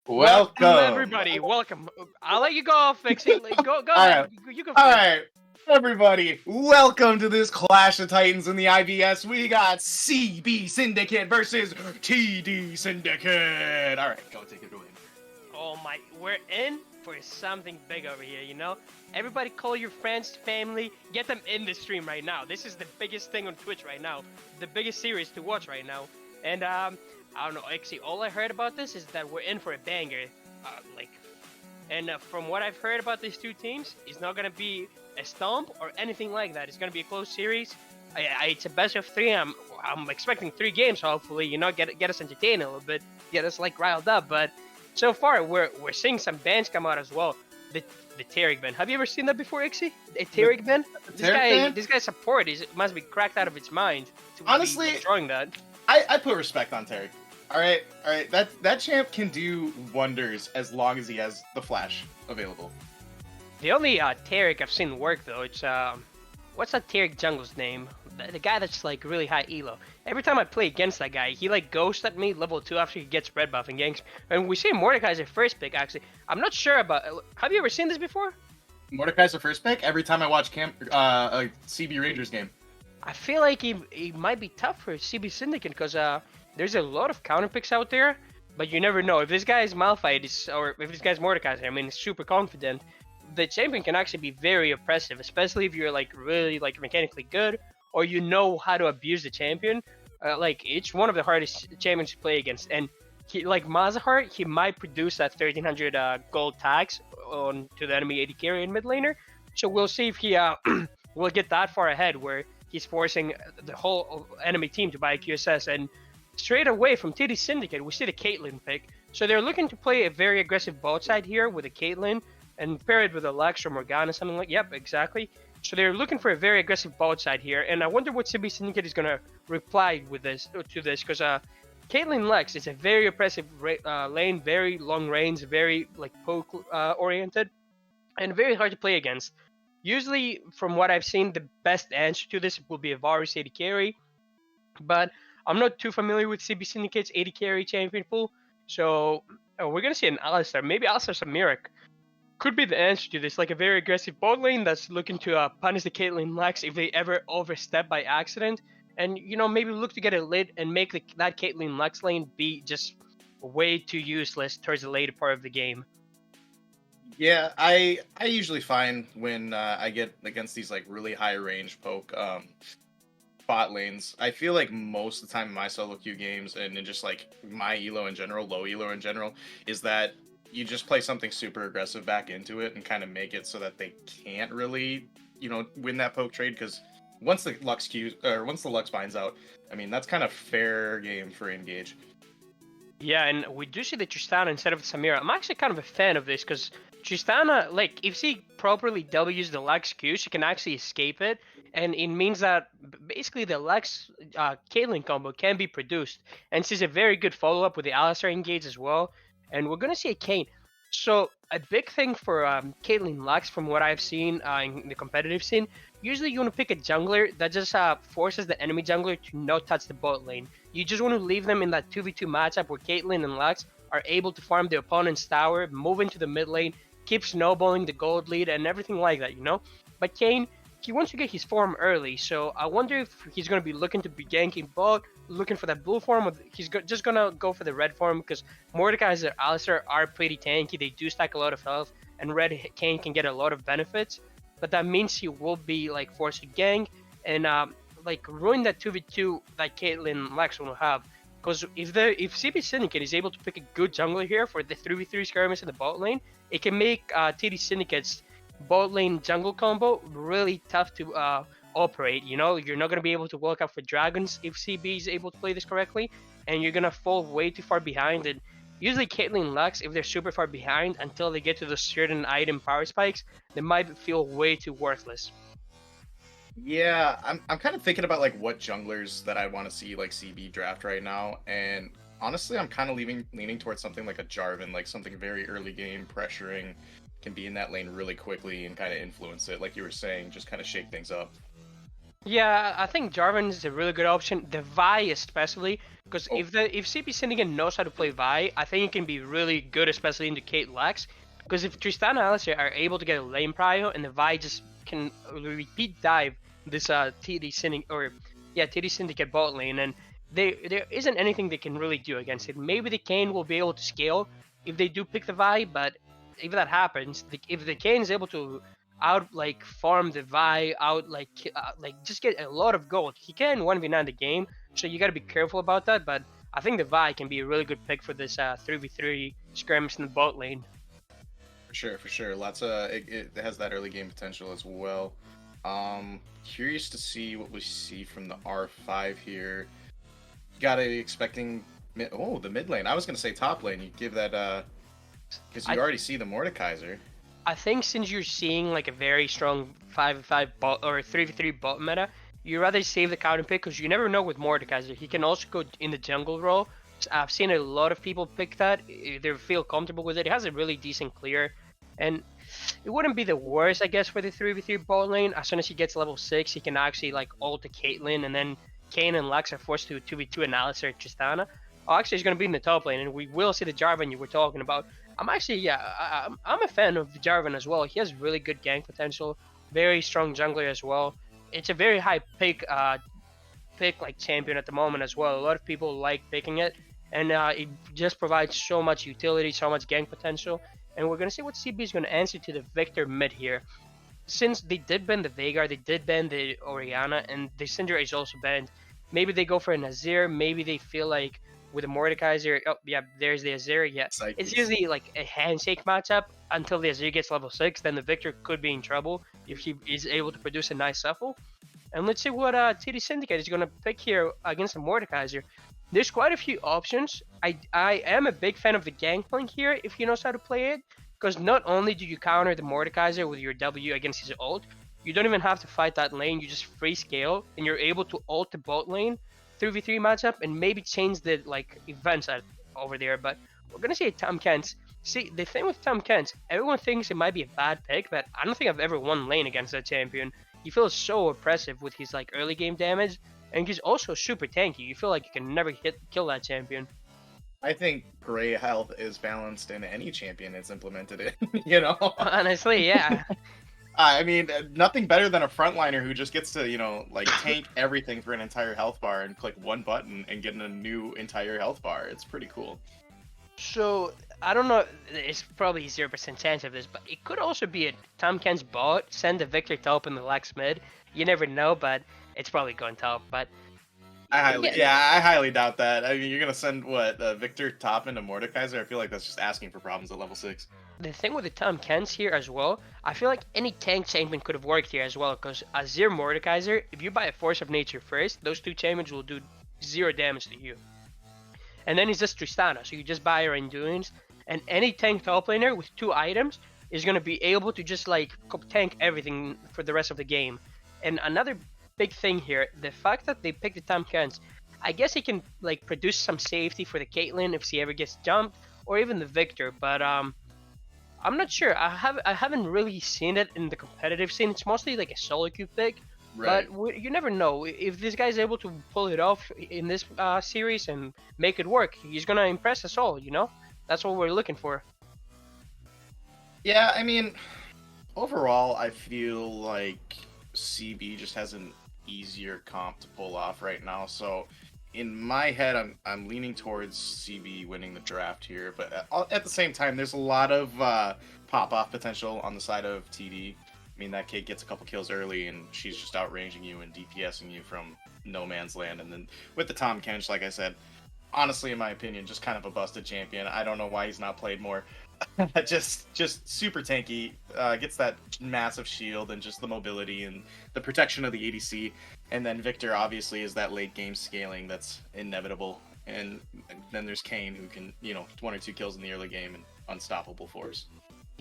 Welcome, Welcome. everybody. Welcome. I'll let you go off, Fixie. Go All ahead. right, You go all first. right, everybody. Welcome to this Clash of Titans in the IBS. We got CB Syndicate versus TD Syndicate. All right, go take it away. Oh my, we're in for something big over here, you know? Everybody call your friends, family, get them in the stream right now. This is the biggest thing on Twitch right now. The biggest series to watch right now. And, I don't know, actually, all I heard about this is that we're in for a banger. From what I've heard about these two teams, it's not gonna be a stomp or anything like that. It's gonna be a close series. It's a best of three. I'm expecting 3 games. Hopefully, you know, get us entertained a little bit, get us like riled up. But so far, we're seeing some bands come out as well. The Tarek band. Have you ever seen that before, Ixie? A Tarek band. This guy's support must be cracked out of its mind to Honestly, be drawing that. I put respect on Terry. All right. That champ can do wonders as long as he has the flash available. The only Tarek I've seen work though, it's what's that Tarek jungle's name? The guy that's like really high elo. Every time I play against that guy, he like ghosts at me level 2 after he gets red buff and ganks. And we see Mordekaiser first pick actually. I'm not sure about. Have you ever seen this before? Mordekai's the first pick every time I watch a CB Rangers game. I feel like he might be tough for CB Syndicate because there's a lot of counter picks out there, but you never know if this guy is Malphite or if this guy's Mordekaiser. I mean, he's super confident. The champion can actually be very oppressive, especially if you're like really like mechanically good or you know how to abuse the champion. Like it's one of the hardest champions to play against, and he like Mazahar, he might produce that 1300 gold tax on to the enemy AD carry and mid laner. So we'll see if he will get that far ahead where he's forcing the whole enemy team to buy a QSS. And straight away from TD Syndicate, we see the Caitlyn pick. So they're looking to play a very aggressive bot side here with a Caitlyn and pair it with a Lux or Morgana, something like. Yep, exactly. So they're looking for a very aggressive bot side here, and I wonder what CB Syndicate is gonna reply with this because Caitlyn Lux is a very oppressive lane, very long range, very like poke oriented, and very hard to play against. Usually, from what I've seen, the best answer to this will be a Varus AD carry, but I'm not too familiar with CB Syndicate's AD carry champion pool, so we're gonna see an Alistar, maybe Alistar Samirik could be the answer to this, like a very aggressive bot lane that's looking to punish the Caitlyn Lux if they ever overstep by accident, and you know maybe look to get a lid and make that Caitlyn Lux lane be just way too useless towards the later part of the game. Yeah, I usually find when I get against these like really high range poke bot lanes, I feel like most of the time in my solo queue games and in just like my elo in general, low elo in general, is that you just play something super aggressive back into it and kind of make it so that they can't really, win that poke trade because once the Lux binds out, I mean that's kind of fair game for engage. Yeah, and we do see the Tristana instead of Samira. I'm actually kind of a fan of this because Tristana, like, if she properly W's the Lux Q, she can actually escape it, and it means that basically the Lux Caitlyn combo can be produced. And she's a very good follow up with the Alistar engage as well. And we're gonna see a Kayn. So a big thing for Caitlyn Lux, from what I've seen in the competitive scene, usually you want to pick a jungler that just forces the enemy jungler to not touch the bot lane. You just want to leave them in that 2v2 matchup where Caitlyn and Lux are able to farm the opponent's tower, move into the mid lane, keep snowballing the gold lead and everything like that, you know? But Kayn, he wants to get his form early, so I wonder if he's going to be looking to be ganking bot, looking for that blue form, or he's just going to go for the red form because Mordekaiser and Alistar are pretty tanky, they do stack a lot of health, and red Kayn can get a lot of benefits, but that means he will be like forced to gank and like ruin that 2v2 that Caitlyn Lux will have. Because if CB Syndicate is able to pick a good jungler here for the 3v3 skirmish in the bot lane, it can make TD Syndicate's bot lane jungle combo really tough to operate. You know, you're not going to be able to walk out for dragons if CB is able to play this correctly, and you're going to fall way too far behind. And usually Caitlyn Lux, if they're super far behind until they get to the certain item power spikes, they might feel way too worthless. Yeah, I'm kind of thinking about like what junglers that I want to see like CB draft right now, and honestly, I'm kind of leaning towards something like a Jarvan, like something very early game, pressuring, can be in that lane really quickly and kind of influence it, like you were saying, just kind of shake things up. Yeah, I think Jarvan is a really good option. The Vi especially, because Oh, if CP Syndicate knows how to play Vi, I think it can be really good, especially into Kate Lex. Because if Tristana and Alistair are able to get a lane prio and the Vi just can repeat dive this TD Syndicate or yeah TD Syndicate bot lane, and there isn't anything they can really do against it. Maybe the Kane will be able to scale if they do pick the Vi, but if that happens, if the Kane is able to out like farm the Vi, out like just get a lot of gold. He can 1v9 the game, so you got to be careful about that. But I think the Vi can be a really good pick for this 3v3 scrims in the bot lane. for sure, for sure. Lots of it has that early game potential as well. Curious to see what we see from the R5 here. Gotta be expecting the mid lane. I was gonna say top lane. You give that because I you already see the Mordekaiser. I think since you're seeing like a very strong 5v5 bot or 3v3 bot meta, you rather save the counter pick because you never know with Mordekaiser. He can also go in the jungle role. I've seen a lot of people pick that. They feel comfortable with it. It has a really decent clear. And it wouldn't be the worst, I guess, for the 3v3 bot lane. As soon as he gets level 6, he can actually like ult to Caitlyn, and then Kayn and Lux are forced to 2v2 and Alistar Tristana. Oh, actually, he's going to be in the top lane, and we will see the Jarvan you were talking about. I'm actually, yeah, I'm a fan of Jarvan as well. He has really good gank potential, very strong jungler as well. It's a very high pick like champion at the moment as well. A lot of people like picking it, and it just provides so much utility, so much gank potential. And we're gonna see what CB is gonna answer to the Victor mid here. Since they did ban the Veigar, they did ban the Orianna, and the Syndra is also banned. Maybe they go for a Nazir. Maybe they feel like with a Mordekaiser. Oh yeah, there's the Azir. Yeah, it's Psyches. usually like a handshake matchup until the Azir gets level 6. Then the Victor could be in trouble if he is able to produce a nice shuffle. And let's see what TD Syndicate is going to pick here against the Mordekaiser. There's quite a few options. I am a big fan of the Gangplank here if he knows how to play it, because not only do you counter the Mordekaiser with your W against his ult, you don't even have to fight that lane. You just free scale and you're able to ult the bot lane 3v3 matchup and maybe change the like events over there. But we're gonna see Tom Kent. See, the thing with Tom Kent, everyone thinks it might be a bad pick, but I don't think I've ever won lane against that champion. He feels so oppressive with his like early game damage, and he's also super tanky. You feel like you can never kill that champion. I think gray health is balanced in any champion it's implemented in. You know, Honestly, yeah. I mean, nothing better than a frontliner who just gets to like tank everything for an entire health bar and click one button and get a new entire health bar. It's pretty cool. So I don't know. It's probably 0% chance of this, but it could also be a Tom Ken's bot send the Victor top in the Lex mid. You never know, but it's probably going top. But yeah, I highly doubt that. I mean, you're gonna send what Victor top into Mordekaiser? I feel like that's just asking for problems at level 6. the thing with the Tom Kens here as well, I feel like any tank champion could have worked here as well. Because Azir Mordekaiser, if you buy a Force of Nature first, those two champions will do 0 damage to you. And then it's just Tristana, so you just buy her Endurance, and any tank top laner with 2 items is gonna be able to just like tank everything for the rest of the game. And another big thing here, the fact that they picked the Tom Kens, I guess he can like produce some safety for the Caitlyn if she ever gets jumped, or even the Victor. But I'm not sure. I haven't really seen it in the competitive scene. It's mostly like a solo queue pick. Right. But you never know if this guy's able to pull it off in this series and make it work. He's gonna impress us all. That's what we're looking for. Yeah, I mean, overall, I feel like CB just has an easier comp to pull off right now. So, in my head, I'm leaning towards CB winning the draft here. But at the same time, there's a lot of pop off potential on the side of TD. I mean, that kid gets a couple kills early, and she's just outranging you and DPSing you from no man's land. And then with the Tom Kench, like I said, honestly, in my opinion, just kind of a busted champion. I don't know why he's not played more. just super tanky. Gets that massive shield and just the mobility and the protection of the ADC. And then Victor obviously is that late game scaling that's inevitable. And then there's Kane who can 1 or 2 kills in the early game and unstoppable force.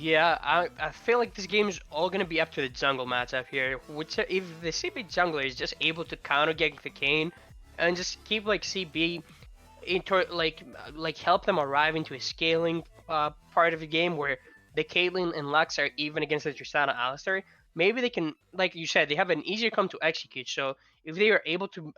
Yeah, I feel like this game is all gonna be up to the jungle matchup here. Which if the CB jungler is just able to counter get the Kane and just keep like CB into like help them arrive into a scaling part of the game where the Caitlyn and Lux are even against the Tristana Alistar, maybe they can, like you said, they have an easier come to execute. So if they are able to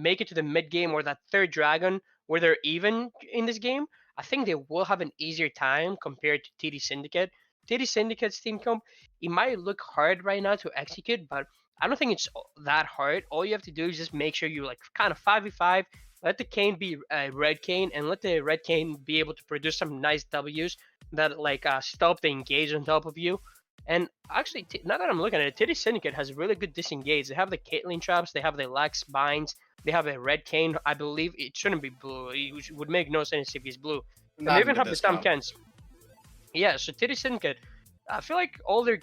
make it to the mid game or that third dragon where they're even in this game, I think they will have an easier time compared to TD Syndicate. TD Syndicate's team comp, it might look hard right now to execute, but I don't think it's that hard. All you have to do is just make sure you like kind of 5v5, let the cane be red cane, and let the red cane be able to produce some nice W's that like stop the engage on top of you. And actually, now that I'm looking at it, Titty Syndicate has really good disengage. They have the Caitlyn traps, they have the Lax binds, they have a red cane. I believe it shouldn't be blue. It would make no sense if he's blue. And they Not in even the have the Tom discount. Kens. Yeah, so Titty Syndicate, I feel like all their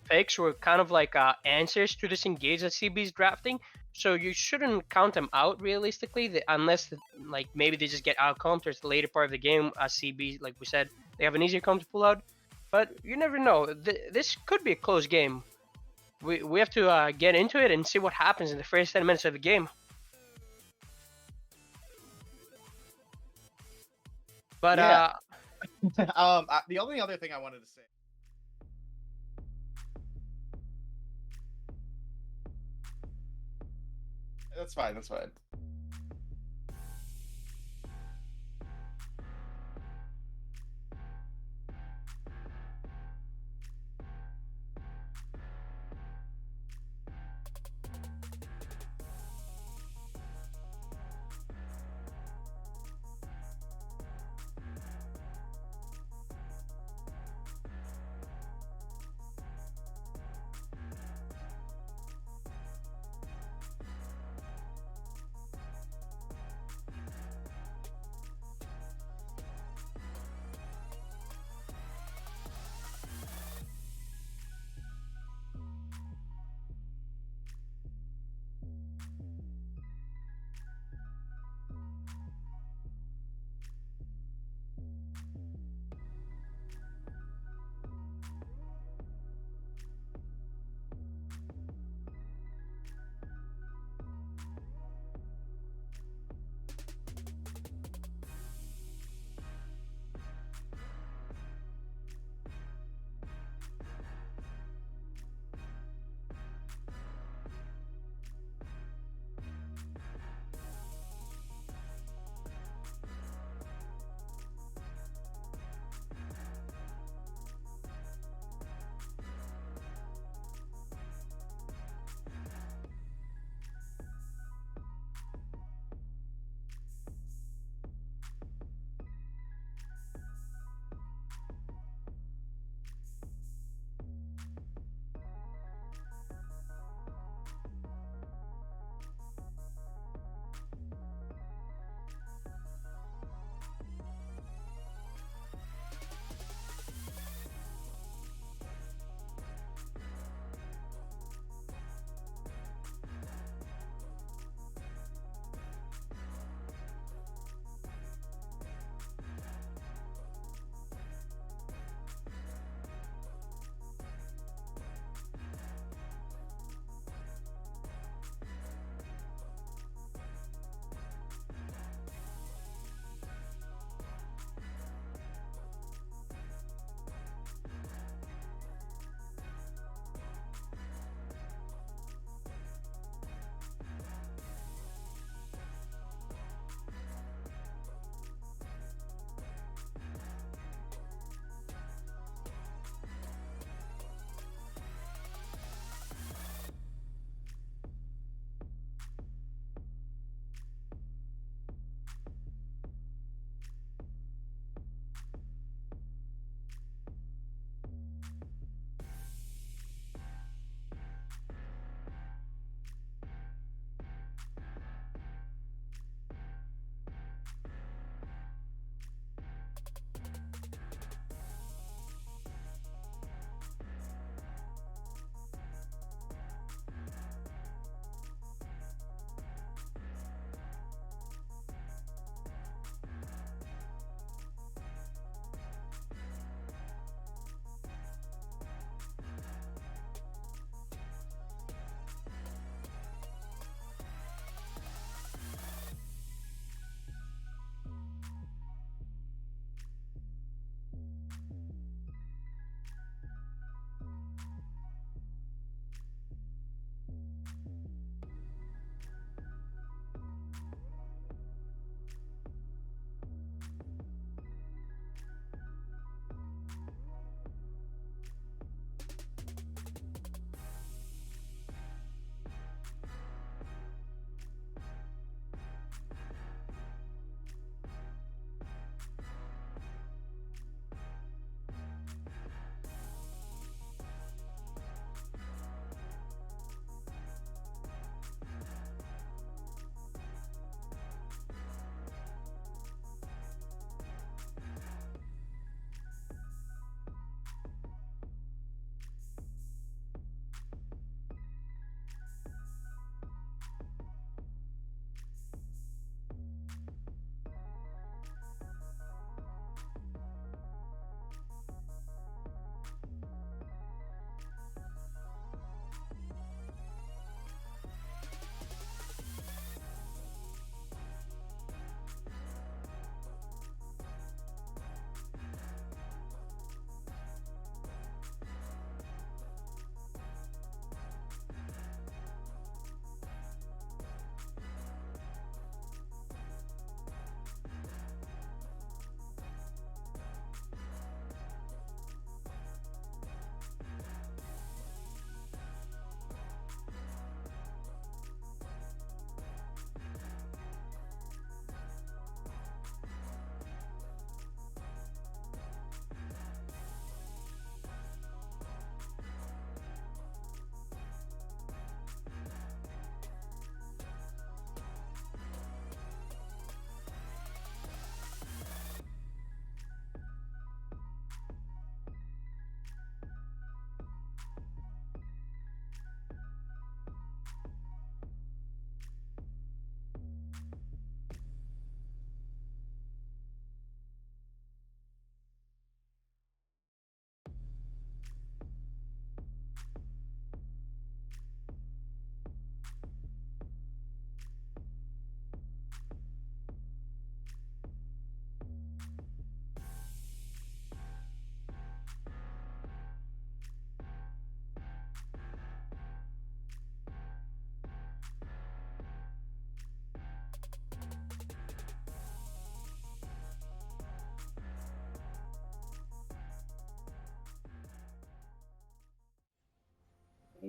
picks were kind of like answers to this engage that CB's drafting. So you shouldn't count them out realistically, unless like maybe they just get outcomped towards the later part of the game. As CB, like we said, they have an easier comp to pull out. But you never know. This could be a close game. We have to get into it and see what happens in the first 10 minutes of the game. But Yeah. The only other thing I wanted to say. That's fine. That's fine.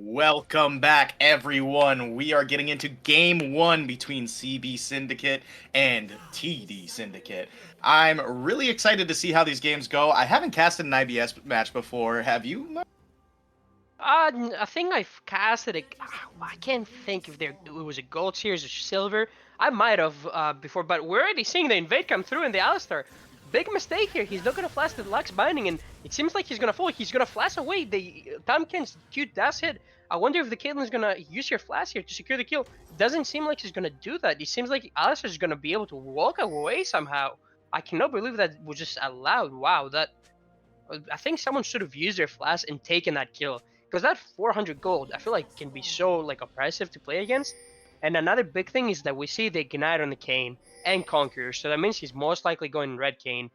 Welcome back, everyone. We are getting into game one between CB Syndicate and TD Syndicate. I'm really excited to see how these games go. I haven't casted an IBS match before. Have you? I think I've casted it. I can't think if it was a gold series or silver. I might have before, but we're already seeing the invade come through in the Alistar. Big mistake here. He's not gonna flash the Lux binding, and it seems like he's gonna fall. He's gonna flash away. The Tompkins cute dash hit. I wonder if the Caitlyn's gonna use your flash here to secure the kill. Doesn't seem like she's gonna do that. It seems like Alistar's gonna be able to walk away somehow. I cannot believe that was just allowed. Wow, that I think someone should have used their flash and taken that kill because that 400 gold I feel like can be so like oppressive to play against. And another big thing is that we see the ignite on the Kane and Conqueror, so that means he's most likely going red Kane.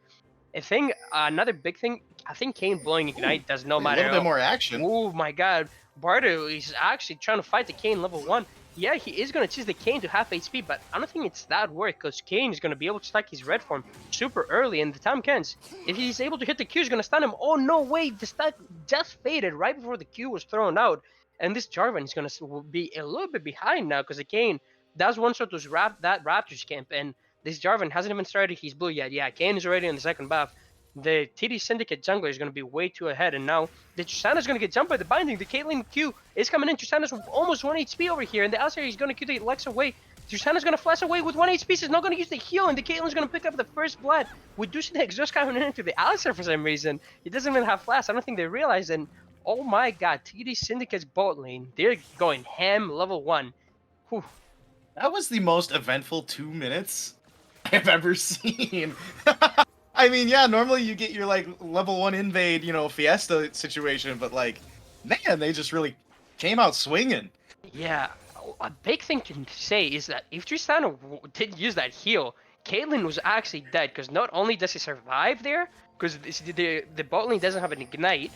I think another big thing, I think Kane blowing ignite does no A matter. little bit more action. Oh my god, Bardo is actually trying to fight the Kane level 1. Yeah, he is going to choose the Kane to half HP, but I don't think it's that worth because Kane is going to be able to stack his red form super early and the time counts. If he's able to hit the Q, he's going to stun him. Oh no, wait, the stack just faded right before the Q was thrown out. And this Jarvan is going to be a little bit behind now because the Kane does one shot to that Raptors camp, and this Jarvan hasn't even started his blue yet. Yeah, Kane is already in the second buff. The TD Syndicate jungler is going to be way too ahead, and now the Tristana is going to get jumped by the binding. The Caitlyn Q is coming in. Tristana's almost 1 HP over here, and the Alistar is going to Q the Lex away. Tristana's going to flash away with 1 HP. She's not going to use the heal, and the Caitlyn's going to pick up the first blood. We do see the exhaust coming into the Alistar for some reason. He doesn't even have flash. I don't think they realize, and oh my god, TD Syndicate's bot lane. They're going ham level 1. Whew. That was the most eventful 2 minutes I've ever seen. I mean, yeah, normally you get your like level 1 invade, fiesta situation, but like, man, they just really came out swinging. Yeah, a big thing to say is that if Tristana did use that heal, Caitlyn was actually dead because not only does he survive there, because the bot lane doesn't have an ignite,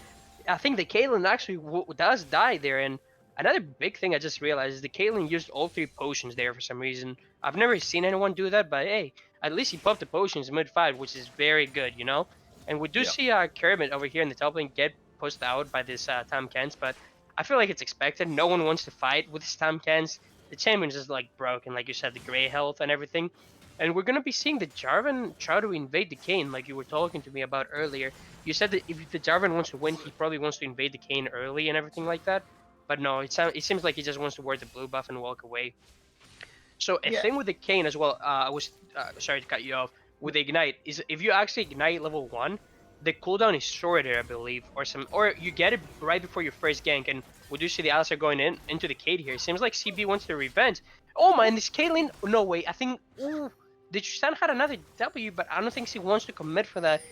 I think the Caitlyn actually does die there. And another big thing I just realized is the Caitlyn used all 3 potions there for some reason. I've never seen anyone do that, but hey, at least he popped the potions mid-fight, which is very good, you know? And we do see Kermit over here in the top lane get pushed out by this Tam Kens, but I feel like it's expected. No one wants to fight with this Tam Kens. The champion's just like broken, like you said, the gray health and everything. And we're gonna be seeing the Jarvan try to invade the Kane, like you were talking to me about earlier. You said that if the Jarvan wants to win, he probably wants to invade the Kane early and everything like that. But no, it seems like he just wants to wear the blue buff and walk away. So a thing with the Kane as well, I was sorry to cut you off, with the Ignite, is if you actually Ignite level 1, the cooldown is shorter, I believe, or you get it right before your first gank, and we do see the Alistar going into the Cade here. It seems like CB wants to revenge. Oh my, and this Caitlyn, no way, I think, ooh, the Tristan had another W, but I don't think she wants to commit for that.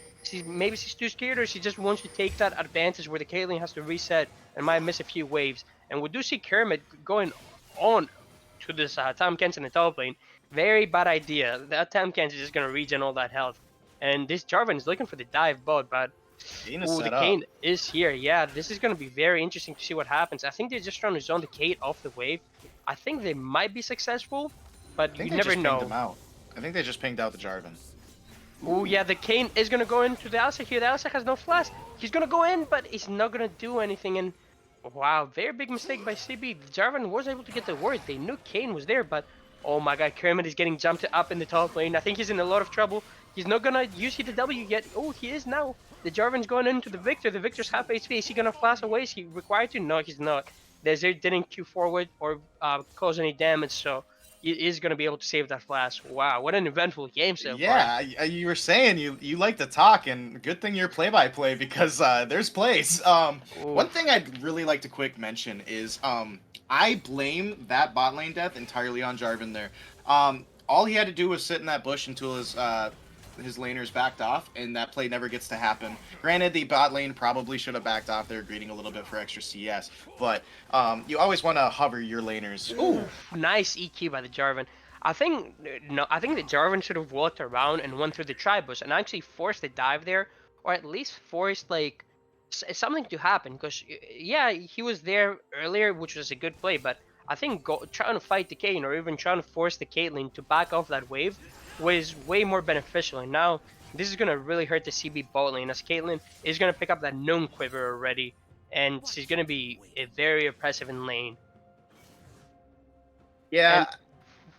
Maybe she's too scared, or she just wants to take that advantage where the Caitlyn has to reset and might miss a few waves. And we do see Kermit going on to this Tam Kens in the top lane. Very bad idea. That Tam Kens is just going to regen all that health. And this Jarvan is looking for the dive bot, but the Kane is here. Yeah, this is going to be very interesting to see what happens. I think they're just trying to zone the Kate off the wave. I think they might be successful, but you never know. I think they just pinged out the Jarvan. Oh yeah, the Kane is going to go into the Alistar here. The Alistar has no flash. He's going to go in, but he's not going to do anything. And wow, very big mistake by CB. Jarvan was able to get the ward. They knew Kane was there, but oh my god, Kermit is getting jumped up in the top lane. I think he's in a lot of trouble. He's not gonna use the W yet. Oh, he is now. The Jarvan's going into the Victor. The Victor's half HP. Is he gonna flash away? Is he required to? No, he's not. Desert didn't Q forward or cause any damage, so he is gonna be able to save that flash. Wow, what an eventful game so far. Yeah, you were saying you like to talk, and good thing you're play-by-play because there's plays. One thing I'd really like to quick mention is I blame that bot lane death entirely on Jarvan there. All he had to do was sit in that bush until his laners backed off, and that play never gets to happen. Granted, the bot lane probably should have backed off there, greeting a little bit for extra CS, but you always want to hover your laners. Ooh, nice EQ by the Jarvan. I think the Jarvan should have walked around and went through the Tribush and actually forced the dive there, or at least forced like something to happen. Because yeah, he was there earlier, which was a good play, but I think trying to fight the Kane or even trying to force the Caitlyn to back off that wave was way more beneficial. And now this is gonna really hurt the CB bot lane as Caitlyn is gonna pick up that Gnome Quiver already. and she's gonna be very oppressive in lane. And Yeah,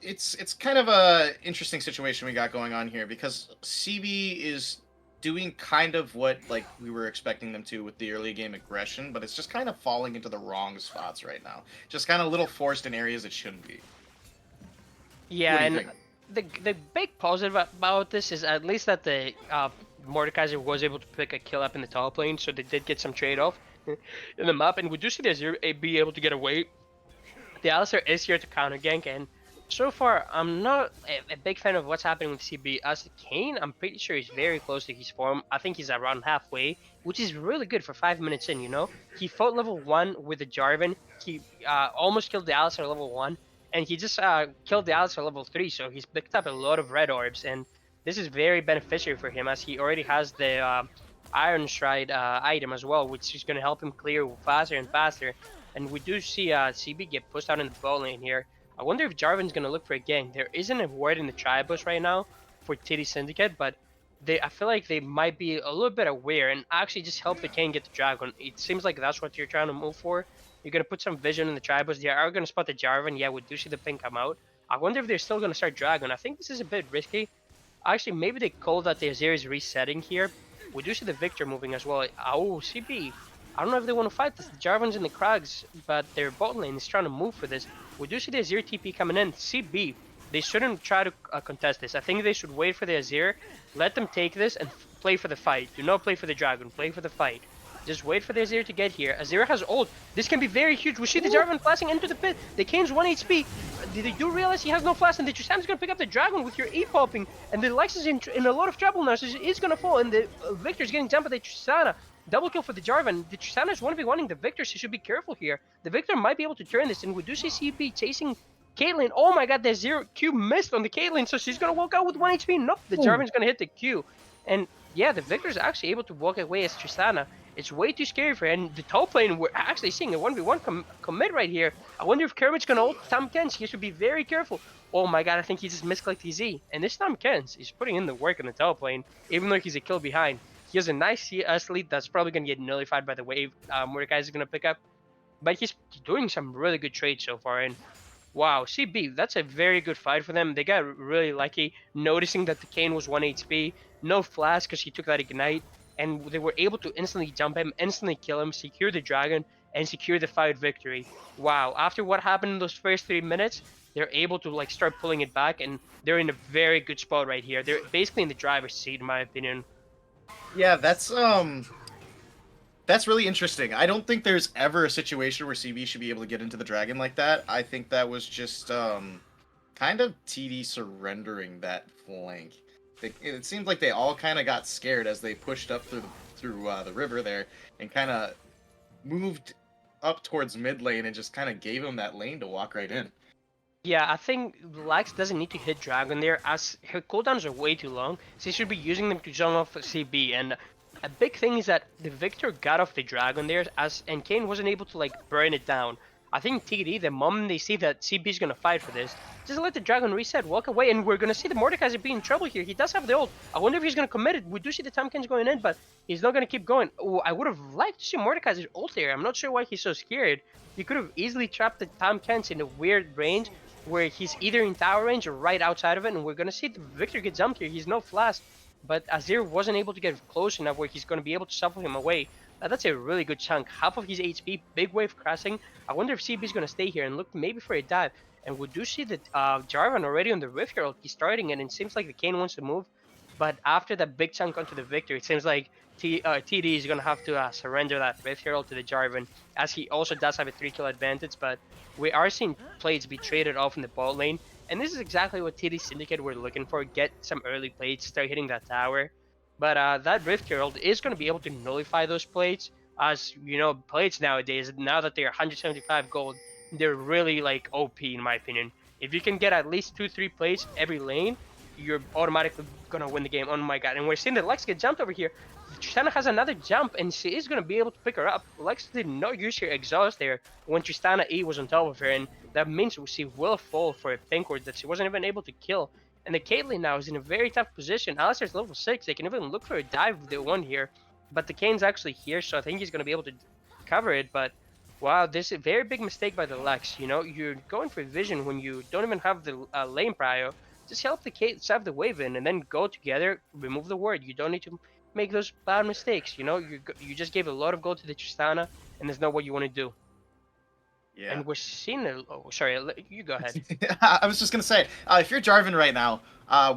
it's kind of a interesting situation we got going on here because CB is doing kind of what like we were expecting them to with the early game aggression, but it's just kind of falling into the wrong spots right now. Just kind of a little forced in areas it shouldn't be. yeah, What do you and think? the big positive about this is at least that the Mordekaiser was able to pick a kill up in the top lane, so they did get some trade off in the map, and we do see the Azir be able to get away. The Alistar is here to counter gank, and so far I'm not a big fan of what's happening with CB. As the Kane, I'm pretty sure he's very close to his form. I think he's around halfway, which is really good for 5 minutes in. You know, he fought level 1 with the Jarvan. He almost killed the Alistar level 1, and he just killed the Alistar level 3. So he's picked up a lot of red orbs, and this is very beneficial for him as he already has the Iron Stride item as well, which is going to help him clear faster and faster. And we do see CB get pushed out in the bot lane here. I wonder if Jarvan's gonna look for a gank. There isn't a word in the Tribus right now for TD Syndicate, but I feel like they might be a little bit aware and actually just help the Kane get the Dragon. It seems like that's what you're trying to move for. You're gonna put some vision in the Tribus. They are gonna spot the Jarvan. Yeah, we do see the ping come out. I wonder if they're still gonna start Dragon. I think this is a bit risky. Actually, maybe they call that the Azir is resetting here. We do see the Victor moving as well. Oh, CB. I don't know if they want to fight this. The Jarvan's in the Krags, but their bot lane is trying to move for this. We do see the Azir TP coming in. CB, they shouldn't try to contest this. I think they should wait for the Azir, let them take this, and play for the fight. Do not play for the Dragon, play for the fight. Just wait for the Azir to get here. Azir has ult. This can be very huge. We see the Jarvan flashing into the pit. The Kane's 1 HP. They do realize he has no flash, and the Tristan's gonna pick up the Dragon with your E popping. And the Lex is in a lot of trouble now, so he's gonna fall. And the Victor's getting jumped by the Tristana. Double kill for the Jarvan. The Tristana is 1v1ing the Victor, so he should be careful here. The Victor might be able to turn this, and we do see CP chasing Caitlyn. Oh my god, the zero Q missed on the Caitlyn, so she's gonna walk out with 1 HP. Nope, the Jarvan's gonna hit the Q. And yeah, the Victor's actually able to walk away as Tristana. It's way too scary for her. And the top lane, we're actually seeing a 1v1 commit right here. I wonder if Kermit's gonna ult Tam Kens. He should be very careful. Oh my god, I think he just misclicked his Z. And this Tam Kens is putting in the work in the top lane, even though he's a kill behind. He has a nice CS lead that's probably going to get nullified by the wave Mordekaiser is going to pick up. But he's doing some really good trades so far. And wow, CB, that's a very good fight for them. They got really lucky noticing that the Kane was 1 HP. No flash because he took that ignite. And they were able to instantly jump him, instantly kill him, secure the Dragon, and secure the fight victory. Wow, after what happened in those first 3 minutes, they're able to like start pulling it back. And they're in a very good spot right here. They're basically in the driver's seat, in my opinion. Yeah, that's really interesting. I don't think there's ever a situation where CB should be able to get into the dragon like that. I think that was just kind of TD surrendering that flank. It seems like they all kind of got scared as they pushed up through the river there and kind of moved up towards mid lane and just kind of gave him that lane to walk right in. Yeah, I think Lax doesn't need to hit Dragon there as her cooldowns are way too long. She should be using them to jump off CB. And a big thing is that the Victor got off the Dragon there and Kane wasn't able to like burn it down. I think TD, the moment they see that CB is gonna fight for this, just let the Dragon reset, walk away, and we're gonna see the Mordekaiser be in trouble here. He does have the ult. I wonder if he's gonna commit it. We do see the Tamkins going in, but he's not gonna keep going. Oh, I would have liked to see Mordekaiser's ult here. I'm not sure why he's so scared. He could have easily trapped the Tamkins in a weird range where he's either in tower range or right outside of it, and we're gonna see the Victor get jumped here. He's no flash, but Azir wasn't able to get close enough where he's gonna be able to shuffle him away. That's a really good chunk. Half of his HP, big wave crashing. I wonder if CB is gonna stay here and look maybe for a dive. And we do see that Jarvan already on the Rift Herald. He's starting it, and it seems like the Kane wants to move. But after that big chunk onto the Victor, it seems like TD is gonna have to surrender that Rift Herald to the Jarvan, as he also does have a 3-kill advantage. But we are seeing plates be traded off in the bot lane, and this is exactly what TD Syndicate were looking for. Get some early plates, start hitting that tower. But that Rift Herald is going to be able to nullify those plates. As you know, plates nowadays, now that they're 175 gold, they're really like OP in my opinion. If you can get at least 2-3 plates every lane, you're automatically going to win the game. Oh my god. And we're seeing that Lex get jumped over here. Tristana has another jump, and she is going to be able to pick her up. Lex did not use her exhaust there when Tristana E was on top of her, and that means she will fall for a pink ward that she wasn't even able to kill. And the Caitlyn now is in a very tough position. Alistar's level 6. They can even look for a dive if they want here. But the Kane's actually here, so I think he's going to be able to recover it, but wow, this is a very big mistake by the Lex. You know, you're going for vision when you don't even have the lane prio. Just help the Kate save the wave in, and then go together, remove the ward. You don't need to make those bad mistakes. You know, you just gave a lot of gold to the Tristana, and there's not what you want to do. Yeah. And we're seeing the. Oh, sorry, you go ahead. I was just gonna say, if you're Jarvan right now,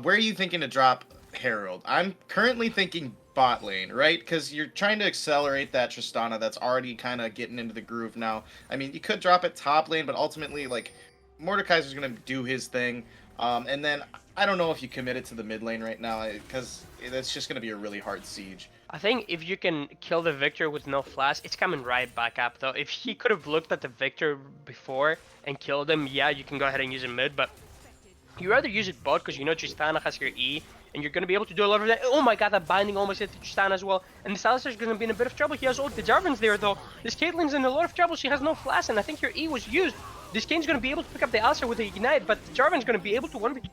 where are you thinking to drop Herald? I'm currently thinking bot lane, right? Because you're trying to accelerate that Tristana that's already kind of getting into the groove now. I mean, you could drop it top lane, but ultimately, like, Mordekaiser's gonna do his thing, and then I don't know if you commit it to the mid lane right now, because it's just gonna be a really hard siege. I think if you can kill the Victor with no flash, it's coming right back up though. If he could have looked at the Victor before and killed him, yeah, you can go ahead and use it mid, but you rather use it bot because you know Tristana has your E, and you're going to be able to do a lot of that. Oh my god, that binding almost hit Tristana as well. And the Alistar's going to be in a bit of trouble. He has ult. The Jarvan's there though. This Caitlyn's in a lot of trouble. She has no flash, and I think your E was used. This Kane's going to be able to pick up the Alistar with the Ignite, but the Jarvan's going to be able to 1v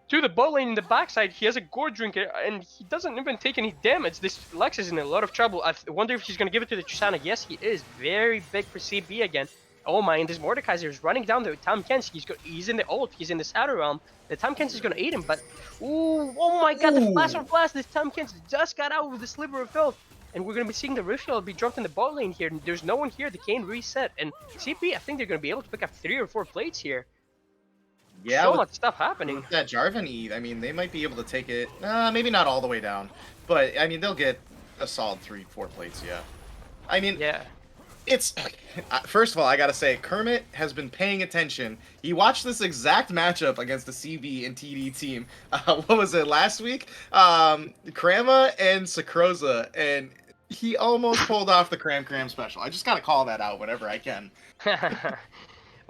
to the bot lane in the backside. He has a Gore Drinker, and he doesn't even take any damage. This Lex is in a lot of trouble. I wonder if he's going to give it to the Tristana. Yes, he is. Very big for CB again. Oh my, and this Mordekaiser is running down the Tam Kens. He's in the ult. He's in the Shadow Realm. The Tam Kens is going to eat him, but... Ooh, oh my god, the flash on flash. This Tam Kens just got out with the sliver of health. And we're going to be seeing the Rift Shield be dropped in the bot lane here. There's no one here. The Kane reset. And CP, I think they're going to be able to pick up 3 or 4 plates here. Yeah, so much stuff happening. That Jarvan E, I mean, they might be able to take it. Maybe not all the way down, but I mean, they'll get a solid 3-4 plates. Yeah, I mean, yeah. It's first of all, I gotta say, Kermit has been paying attention. He watched this exact matchup against the CB and TD team. What was it last week? Krama and Sakroza, and he almost pulled off the Cram special. I just gotta call that out whenever I can.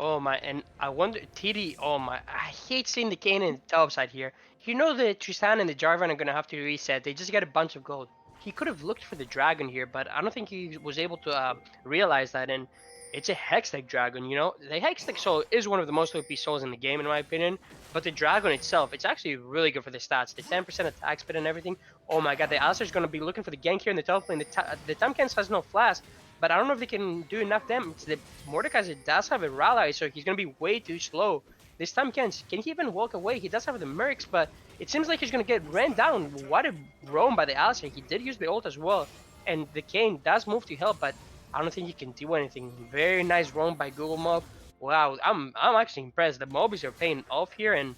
Oh my, and I wonder, TD, oh my, I hate seeing the Kane in the top side here. You know the Tristan and the Jarvan are going to have to reset. They just get a bunch of gold. He could have looked for the dragon here, but I don't think he was able to realize that, and it's a Hextech dragon, you know? The Hextech soul is one of the most OP souls in the game, in my opinion, but the dragon itself, it's actually really good for the stats. The 10% attack speed and everything. Oh my god, the Alistar's going to be looking for the gank here in the top lane. The Tamkens has no flash, but I don't know if they can do enough damage. The Mordekaiser does have a rally, so he's going to be way too slow. This time, can he even walk away? He does have the Mercs, but it seems like he's going to get ran down. What a roam by the Alistar. He did use the ult as well, and the Kane does move to help, but I don't think he can do anything. Very nice roam by Google Mob. Wow, I'm actually impressed. The Mobbies are paying off here, and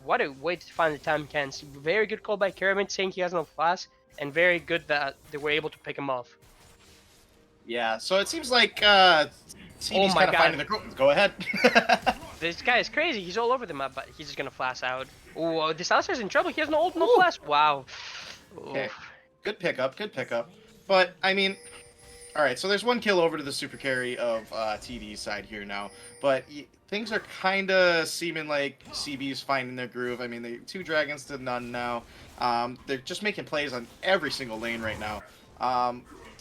what a way to find the time cans. Very good call by Kermit saying he has no flash, and very good that they were able to pick him off. Yeah, so it seems like CB's kind of finding the go ahead. This guy is crazy. He's all over the map, but he's just gonna flash out. Oh, this Alistar's in trouble. He has no ult, no flash. Wow. Okay. Good pickup, good pickup. But, I mean, alright, so there's one kill over to the super carry of TD's side here now. But things are kind of seeming like CB's finding their groove. I mean, they 2 dragons to none now. They're just making plays on every single lane right now.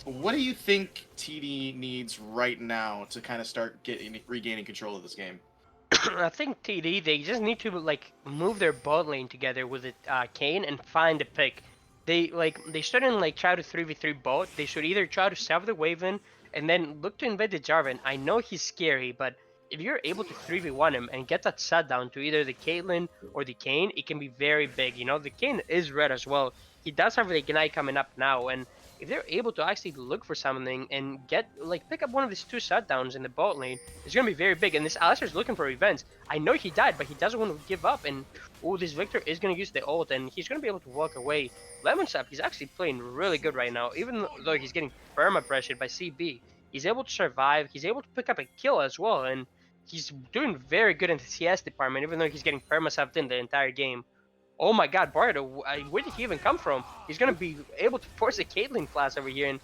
What do you think TD needs right now to kind of start regaining control of this game? I think TD, they just need to like move their bot lane together with Kane and find a pick. They shouldn't like try to 3v3 bot. They should either try to save the Waven and then look to invade the Jarvan. I know he's scary, but if you're able to 3v1 him and get that shutdown to either the Caitlyn or the Kane, it can be very big. You know, the Kane is red as well. He does have the Ignite coming up now, and if they're able to actually look for something and get pick up one of these 2 shutdowns in the bot lane, it's gonna be very big. And this Alistar's looking for revenge. I know he died, but he doesn't want to give up. And this Victor is gonna use the ult, and he's gonna be able to walk away. Lemonsap, he's actually playing really good right now, even though he's getting perma pressured by CB. He's able to survive. He's able to pick up a kill as well, and he's doing very good in the CS department, even though he's getting perma in the entire game. Oh my god, Bardo, where did he even come from? He's gonna be able to force a Caitlyn flash over here, and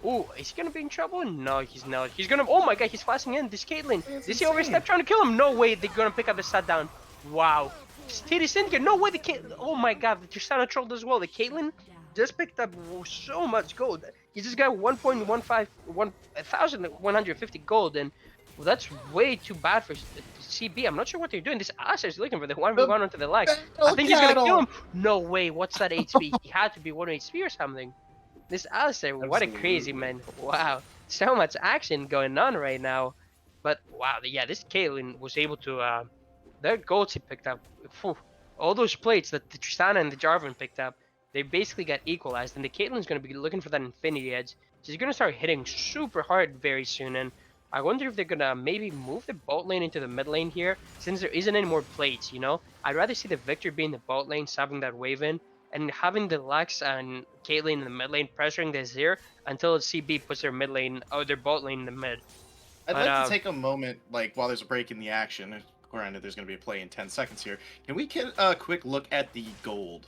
ooh, is he gonna be in trouble? No, he's not. He's gonna, oh my god, he's flashing in, this Caitlyn. Is he overstep trying to kill him? No way, they're gonna pick up the shutdown. Wow. TD Syndicate, no way, the Caitlyn, oh my god, the Tristana trolled as well. The Caitlyn just picked up so much gold. He just got 1,150 gold, and well, that's way too bad for CB. I'm not sure what they're doing. This Alistar is looking for the 1v1 onto the Lex. I think he's gonna kill him. No way. What's that HP? He had to be 1 HP or something. This Alistar, what a crazy man. Wow. So much action going on right now. But wow, yeah, this Caitlyn was able to their goals he picked up, phew, all those plates that the Tristana and the Jarvan picked up, they basically got equalized. And the Caitlyn's going to be looking for that Infinity Edge. She's going to start hitting super hard very soon. And I wonder if they're going to maybe move the bot lane into the mid lane here, since there isn't any more plates, you know? I'd rather see the Victor be in the bot lane, subbing that wave in, and having the Lux and Caitlyn in the mid lane pressuring the Azir until CB puts their mid lane, or their bot lane in the mid. I'd But like to take a moment, like while there's a break in the action. Granted, there's going to be a play in 10 seconds here. Can we get a quick look at the gold?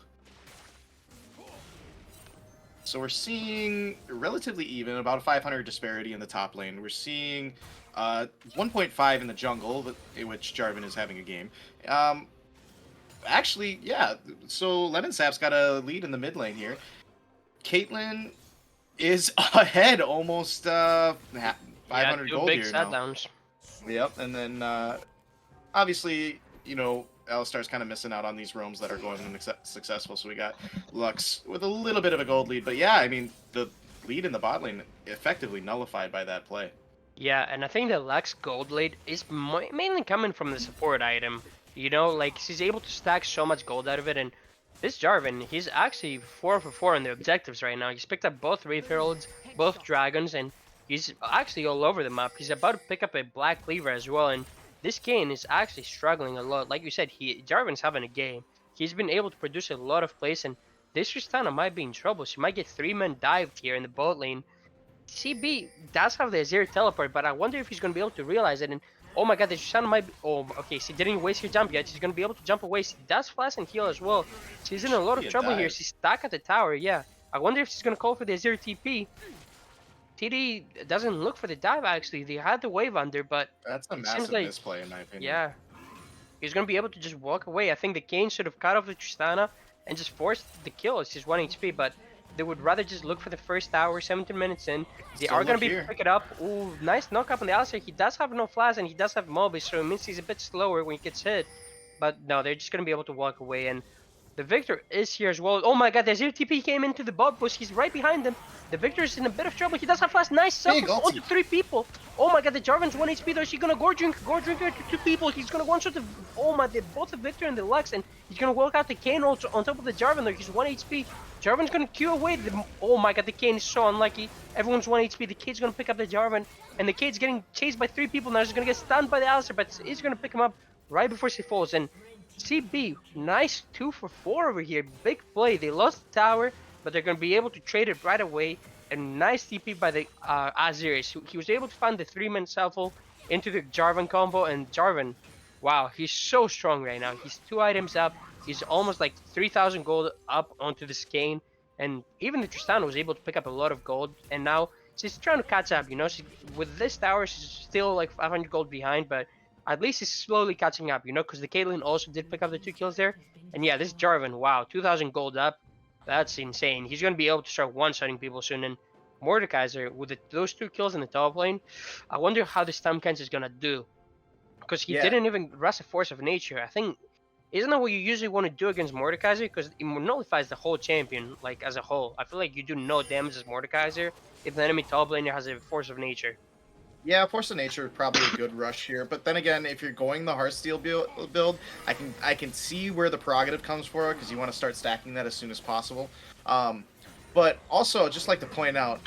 So we're seeing relatively even, about a 500 disparity in the top lane. We're seeing 1.5 in the jungle, in which Jarvan is having a game. Actually, yeah. So Lemon Sap's got a lead in the mid lane here. Caitlyn is ahead, almost 500 yeah, two gold big here set now. downs. Yep, and then obviously, you know, Alistar's kind of missing out on these roams that are going successful. So we got Lux with a little bit of a gold lead, but yeah, I mean the lead in the bot lane effectively nullified by that play. Yeah, and I think the Lux gold lead is mainly coming from the support item. You know, like she's able to stack so much gold out of it, and this Jarvan, he's actually 4 for 4 on the objectives right now. He's picked up both Wraith Heralds, both Dragons, and he's actually all over the map. He's about to pick up a Black Cleaver as well, and this Kayn is actually struggling a lot. Like you said, Jarvan's having a game. He's been able to produce a lot of plays, and this Tristana might be in trouble. She might get 3-man dived here in the bot lane. CB does have the Azir teleport, but I wonder if he's going to be able to realize it. And oh my god, the Tristana might be. Oh, okay, she didn't waste her jump yet. She's going to be able to jump away. She does flash and heal as well. She's in a lot of trouble here. She's stuck at the tower, yeah. I wonder if she's going to call for the Azir TP. TD doesn't look for the dive actually. They had the wave under, but That's a it massive seems like, misplay in my opinion. yeah, he's going to be able to just walk away. I think the Kayn should have cut off the Tristana and just forced the kill. It's just 1 HP, but they would rather just look for the first tower, 17 minutes in. They Still are going to be here. pick it up. Ooh, nice knock up on the Alistair. He does have no flash and he does have Moby, so it means he's a bit slower when he gets hit. But no, they're just going to be able to walk away. And the Victor is here as well. Oh my god, the Azir TP came into the bot bush. He's right behind them. The Victor is in a bit of trouble. He does have flash. Nice self onto 3 people. Oh my god, the Jarvan's 1 HP though. Is he gonna gore drinker to 2 people? He's gonna one shot the. Oh my, both the Victor and the Lux, and he's gonna walk out the Kayn also on top of the Jarvan though. He's 1 HP. Jarvan's gonna Q away the. Oh my god, the Kayn is so unlucky. Everyone's 1 HP. The kid's gonna pick up the Jarvan, and the kid's getting chased by 3 people now. He's gonna get stunned by the Alistair, but he's gonna pick him up right before she falls. And CB, nice 2 for 4 over here. Big play. They lost the tower, but they're gonna be able to trade it right away. And nice TP by the Azir. He was able to find the 3-man shuffle into the Jarvan combo, and Jarvan, wow, he's so strong right now. He's 2 items up. He's almost like 3,000 gold up onto this Kayn, and even the Tristana was able to pick up a lot of gold. And now she's trying to catch up. You know, with this tower, she's still like 500 gold behind, but at least she's slowly catching up. You know, because the Caitlyn also did pick up the 2 kills there. And yeah, this Jarvan, wow, 2,000 gold up. That's insane. He's going to be able to start one-shotting people soon. And Mordekaiser, with those 2 kills in the top lane, I wonder how this Stamkens is going to do. Because he didn't even rest a Force of Nature. I think, isn't that what you usually want to do against Mordekaiser? Because it nullifies the whole champion, like, as a whole. I feel like you do no damage as Mordekaiser if the enemy top laner has a Force of Nature. Yeah, Force of Nature probably a good rush here, but then again, if you're going the Heartsteel build, I can see where the prerogative comes for, because you want to start stacking that as soon as possible. But also, just like to point out,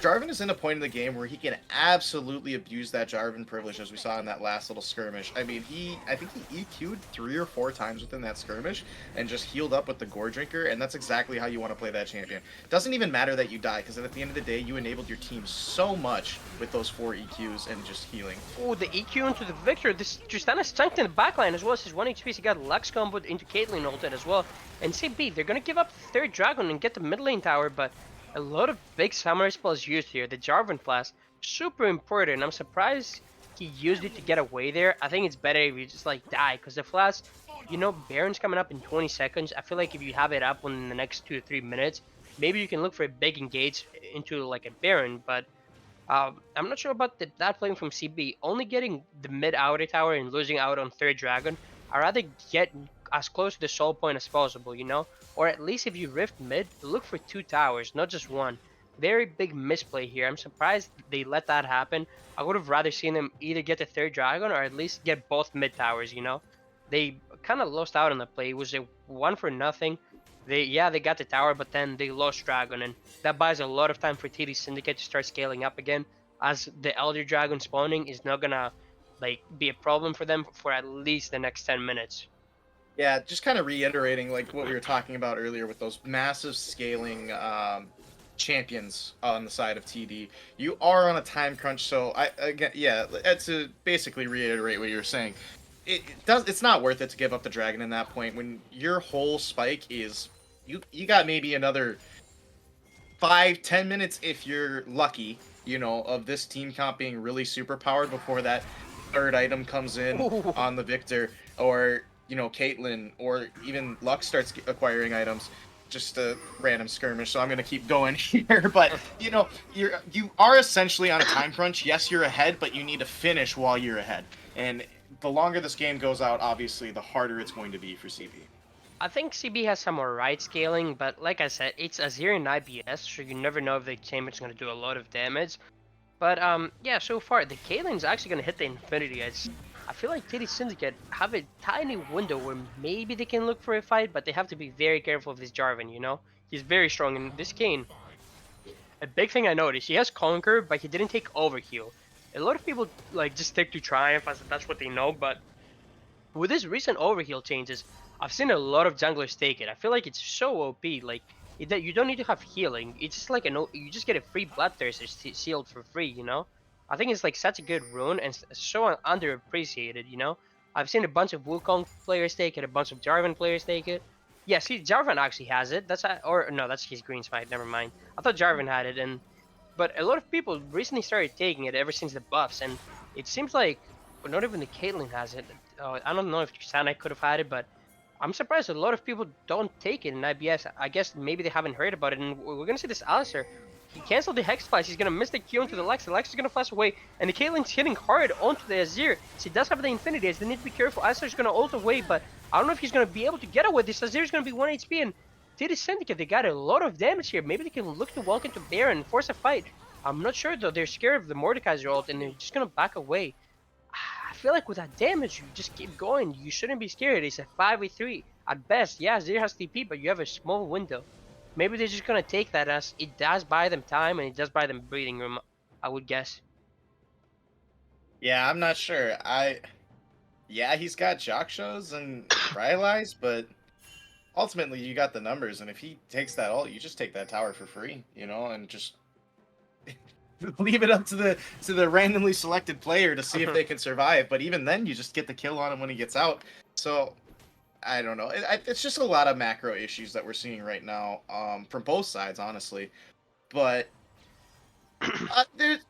Jarvan is in a point in the game where he can absolutely abuse that Jarvan privilege, as we saw in that last little skirmish. I mean, I think he EQ'd 3 or 4 times within that skirmish and just healed up with the Gore Drinker, and that's exactly how you want to play that champion. Doesn't even matter that you die, because at the end of the day, you enabled your team so much with those 4 EQs and just healing. Oh, the EQ into the Victor. This Tristana struck in the backline as well as his 1 HP. He got Lux comboed into Caitlyn ulted as well. And CB, they're going to give up the 3rd Dragon and get the mid lane tower, but a lot of big samurai spells used here. The Jarvan flash, super important. I'm surprised he used it to get away there. I think it's better if you just like die, because the flash, you know, Baron's coming up in 20 seconds. I feel like if you have it up in the next 2 to 3 minutes, maybe you can look for a big engage into like a Baron, but I'm not sure about that playing from CB. Only getting the mid outer tower and losing out on 3rd Dragon. I'd rather get as close to the soul point as possible, you know? Or at least if you rift mid, look for 2 towers, not just 1. very big misplay here. I'm surprised they let that happen. I would have rather seen them either get the third dragon or at least get both mid towers. They kind of lost out on the play. It was a one for nothing. They got the tower, but then they lost dragon, and that buys a lot of time for TD Syndicate to start scaling up again. As the Elder Dragon spawning is not gonna be a problem for them for at least the next 10 minutes. Yeah, just kind of reiterating like what we were talking about earlier with those massive scaling champions on the side of TD. You are on a time crunch, so I again, yeah, to basically reiterate what you were saying, it's not worth it to give up the dragon in that point when your whole spike is you got maybe another 5-10 minutes if you're lucky, of this team comp being really super powered before that third item comes in Ooh. on the Victor, or Caitlyn, or even Lux starts acquiring items. Just a random skirmish, so I'm gonna keep going here. But you are essentially on a time crunch. Yes, you're ahead, but you need to finish while you're ahead. And the longer this game goes out, obviously, the harder it's going to be for CB. I think CB has some alright scaling, but like I said, it's Azir and IBS, so you never know if the chamber's gonna do a lot of damage. But yeah, so far the Caitlyn's actually gonna hit the Infinity Edge. I feel like TD Syndicate have a tiny window where maybe they can look for a fight, but they have to be very careful of this Jarvan. He's very strong, and this Kayn, a big thing I noticed, he has Conquer, but he didn't take Overheal. A lot of people just stick to Triumph as that's what they know, but with his recent Overheal changes, I've seen a lot of junglers take it. I feel like it's so OP. That you don't need to have healing. It's just like you just get a free Bloodthirster sealed for free. I think it's like such a good rune and so underappreciated. I've seen a bunch of Wukong players take it, a bunch of Jarvan players take it. Yeah, see, Jarvan actually has it. Or no, that's his green smite. Never mind. I thought Jarvan had it, but a lot of people recently started taking it ever since the buffs, and it seems like not even the Caitlyn has it. I don't know if Tristana could have had it, but I'm surprised a lot of people don't take it in IBS. I guess maybe they haven't heard about it, and we're gonna see this Alistair. He canceled the Hex Flash. He's gonna miss the Q onto the Lex. The Lex is gonna flash away, and the Caitlyn's hitting hard onto the Azir. So he does have the Infinity Edge. They need to be careful. Alistair's gonna ult away, but I don't know if he's gonna be able to get away. This Azir's gonna be 1 HP, and TD Syndicate, they got a lot of damage here. Maybe they can look to walk into Baron and force a fight. I'm not sure though. They're scared of the Mordekaiser ult, and they're just gonna back away. I feel like with that damage, you just keep going. You shouldn't be scared. It's a 5v3 at best. Yeah, Zir has TP, but you have a small window. Maybe they're just gonna take that as it does buy them time and it does buy them breathing room, I would guess. Yeah, I'm not sure. Yeah, he's got Jock and Rylai's, but ultimately you got the numbers, and if he takes that ult, you just take that tower for free, and just leave it up to the randomly selected player to see if they can survive. But even then, you just get the kill on him when he gets out. So I don't know. It's just a lot of macro issues that we're seeing right now, from both sides, honestly. But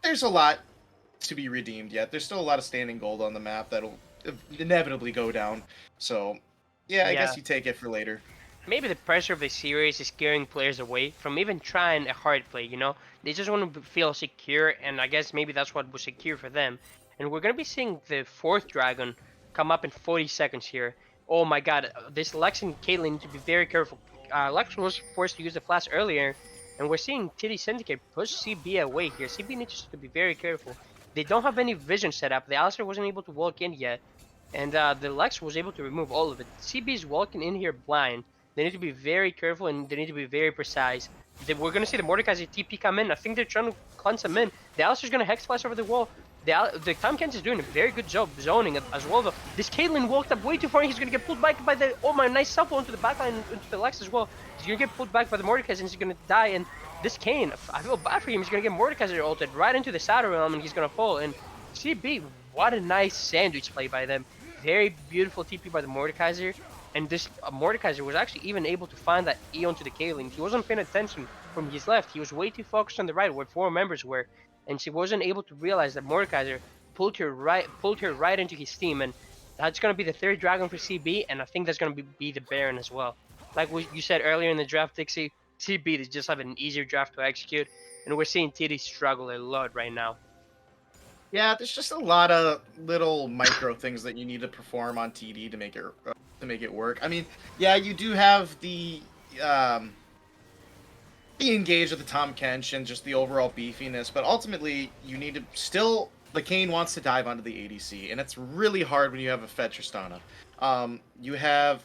there's a lot to be redeemed yet. There's still a lot of standing gold on the map that'll inevitably go down. So yeah, I guess you take it for later. Maybe the pressure of the series is scaring players away from even trying a hard play. They just want to feel secure, and I guess maybe that's what was secure for them. And we're gonna be seeing the fourth dragon come up in 40 seconds here. Oh my god, this Lex and Caitlyn need to be very careful. Lex was forced to use the flash earlier, and we're seeing TD Syndicate push CB away here. CB needs to be very careful. They don't have any vision set up. The Alistair wasn't able to walk in yet, and the Lex was able to remove all of it. CB is walking in here blind. They need to be very careful, and they need to be very precise. We're going to see the Mordekaiser TP come in. I think they're trying to cleanse him in. The Alistair's going to Hex Flash over the wall. The Tahm is doing a very good job zoning as well, though. This Caitlyn walked up way too far, and he's going to get pulled back by the... Oh my, nice support into the backline, into the Lex as well. He's going to get pulled back by the Mordekaiser, and he's going to die. And this Kayn, I feel bad for him. He's going to get Mordekaiser ulted right into the Shadow Realm, and he's going to fall. And CB, what a nice sandwich play by them. Very beautiful TP by the Mordekaiser. And this Mordekaiser was actually even able to find that E onto the Kaylin. He wasn't paying attention from his left. He was way too focused on the right, where 4 members were, and she wasn't able to realize that Mordekaiser pulled her right into his team. And that's gonna be the 3rd dragon for CB, and I think that's gonna be the Baron as well. Like you said earlier in the draft, Dixie, CB is just having an easier draft to execute, and we're seeing TD struggle a lot right now. Yeah, there's just a lot of little micro things that you need to perform on TD to make it work. I mean, yeah, you do have the the engage of the Tom Kench and just the overall beefiness, but ultimately you need to still. The Kane wants to dive onto the ADC, and it's really hard when you have a Fed Tristana. You have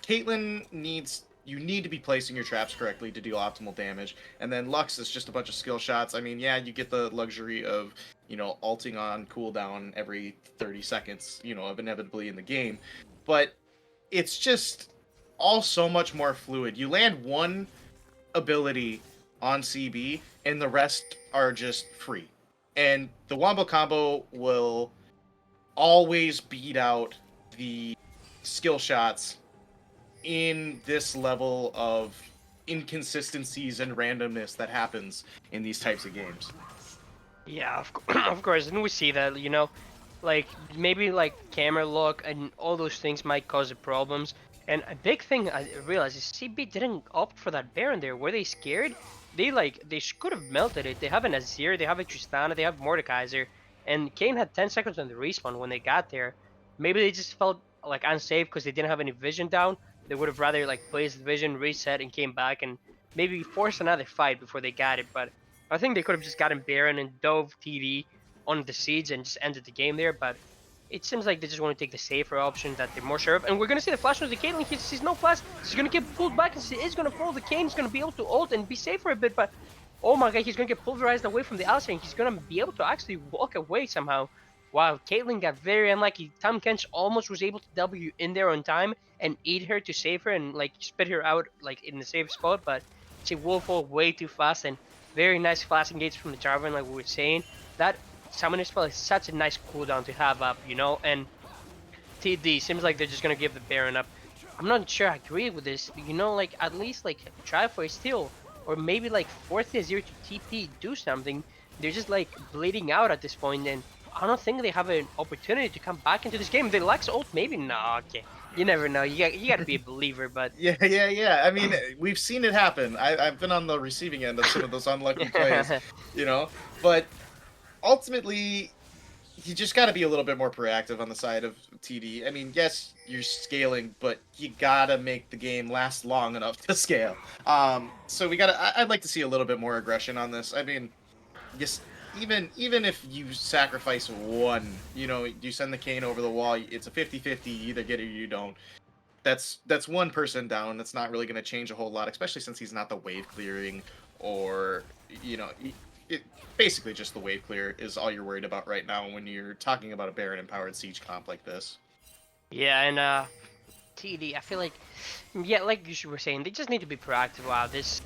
Caitlyn needs. You need to be placing your traps correctly to deal optimal damage, and then Lux is just a bunch of skill shots. I mean, yeah, you get the luxury of ulting on cooldown every 30 seconds, of inevitably in the game, but it's just all so much more fluid. You land one ability on CB, and the rest are just free. And the Wombo combo will always beat out the skill shots in this level of inconsistencies and randomness that happens in these types of games. Yeah, of course, and we see that, like maybe like camera lock and all those things might cause the problems. And a big thing I realized is CB didn't opt for that Baron there. Were they scared? They could have melted it. They have an Azir, they have a Tristana, they have Mordekaiser, and Kane had 10 seconds on the respawn when they got there. Maybe they just felt like unsafe because they didn't have any vision down. They would have rather like placed the vision, reset, and came back and maybe forced another fight before they got it. But I think they could have just gotten Baron and dove TD on the seeds and just ended the game there. But it seems like they just want to take the safer option that they're more sure of. And we're going to see the flash on the Caitlyn. He sees no flash. He's going to get pulled back and he is going to follow the Kane. He's going to be able to ult and be safe for a bit. But oh my god, he's going to get pulverized away from the Alistair. And he's going to be able to actually walk away somehow. Wow, Caitlyn got very unlucky. Tom Kench almost was able to W in there on time and eat her to save her and like spit her out like in the safe spot. But she will fall way too fast and very nice flash engage from the Jarvan, like we were saying. That summoner spell is such a nice cooldown to have up, and TD seems like they're just gonna give the Baron up. I'm not sure I agree with this, like at least like try for a steal, or maybe like force the Azir to TP, do something. They're just like bleeding out at this point, and I don't think they have an opportunity to come back into this game. They Lux ult, maybe? No, okay. You never know. You got to be a believer, but Yeah. I mean, we've seen it happen. I've been on the receiving end of some of those unlucky plays, But ultimately, you just got to be a little bit more proactive on the side of TD. I mean, yes, you're scaling, but you gotta make the game last long enough to scale. So we gotta. I'd like to see a little bit more aggression on this. I mean, just even if you sacrifice one, you send the Kane over the wall. It's a 50-50. You either get it or you don't. That's one person down. That's not really going to change a whole lot, especially since he's not the wave clearing, or it basically just the wave clear is all you're worried about right now when you're talking about a Baron empowered siege comp like this. yeah, and TD, I feel like, yeah, like you were saying, they just need to be proactive. Wow, this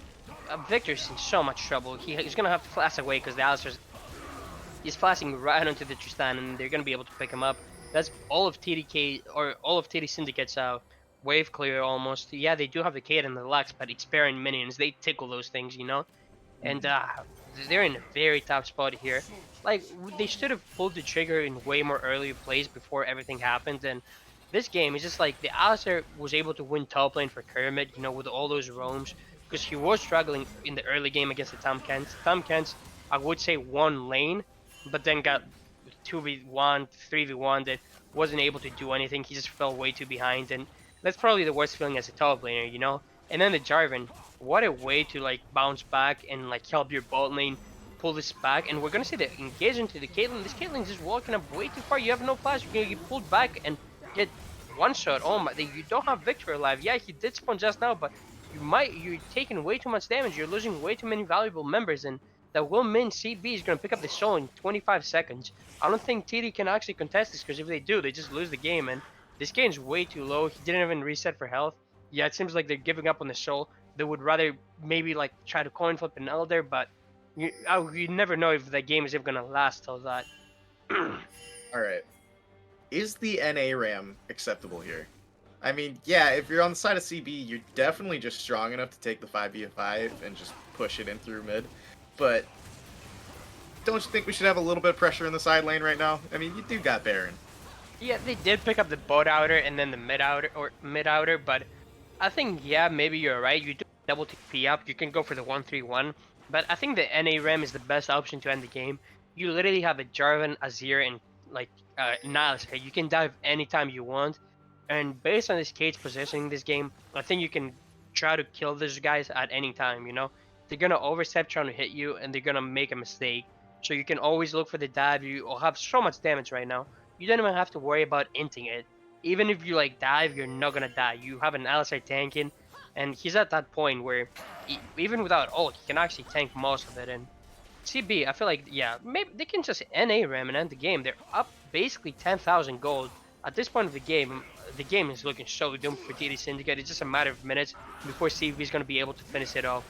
Victor's in so much trouble. He's gonna have to flash away because the Alistar's he's flashing right onto the Tristan, and they're gonna be able to pick him up. That's all of TDK or all of TD Syndicate's wave clear almost. Yeah, they do have the Kate and the Lux, but it's Baron minions. They tickle those things, and they're in a very tough spot here. Like they should have pulled the trigger in way more early plays before everything happened. And this game is just like the Alistair was able to win top lane for Kermit, with all those roams, because he was struggling in the early game against the Tom Kents. Tom Kents, I would say, won lane, but then got 2v1, 3v1 that wasn't able to do anything. He just fell way too behind, and that's probably the worst feeling as a top laner. And then the Jarvan, what a way to like bounce back and like help your bot lane pull this back. And we're gonna see the engagement to the Caitlyn. This Caitlyn's just walking up way too far. You have no flash. You're gonna get pulled back and get one shot. Oh my! You don't have Victor alive. Yeah, he did spawn just now, but you're taking way too much damage. You're losing way too many valuable members, and that will mean CB is gonna pick up the soul in 25 seconds. I don't think TD can actually contest this, because if they do, they just lose the game. And this game's way too low. He didn't even reset for health. Yeah, it seems like they're giving up on the soul. They would rather maybe like try to coin flip an elder, but you never know if the game is even gonna last till that. All right, is the NA RAM acceptable here? I mean, yeah, if you're on the side of CB, you're definitely just strong enough to take the 5v5 and just push it in through mid. But don't you think we should have a little bit of pressure in the side lane right now? I mean, you do got Baron. Yeah, they did pick up the bot outer and then the mid outer, but I think, yeah, maybe you're right. You do double TP up. You can go for the 1-3-1, but I think the NA RAM is the best option to end the game. You literally have a Jarvan, Azir, and like Niles. Okay, you can dive anytime you want, and based on this Kate's positioning this game, I think you can try to kill these guys at any time. they're gonna overstep trying to hit you, and they're gonna make a mistake. So you can always look for the dive. You will have so much damage right now. You don't even have to worry about inting it. Even if you like dive, you're not gonna die. You have an Alistar tanking, and he's at that point where even without ult, he can actually tank most of it. And CB, I feel like, yeah, maybe they can just NA Ram and end the game. They're up basically 10,000 gold. At this point of the game is looking so doomed for TD Syndicate. It's just a matter of minutes before CB is going to be able to finish it off.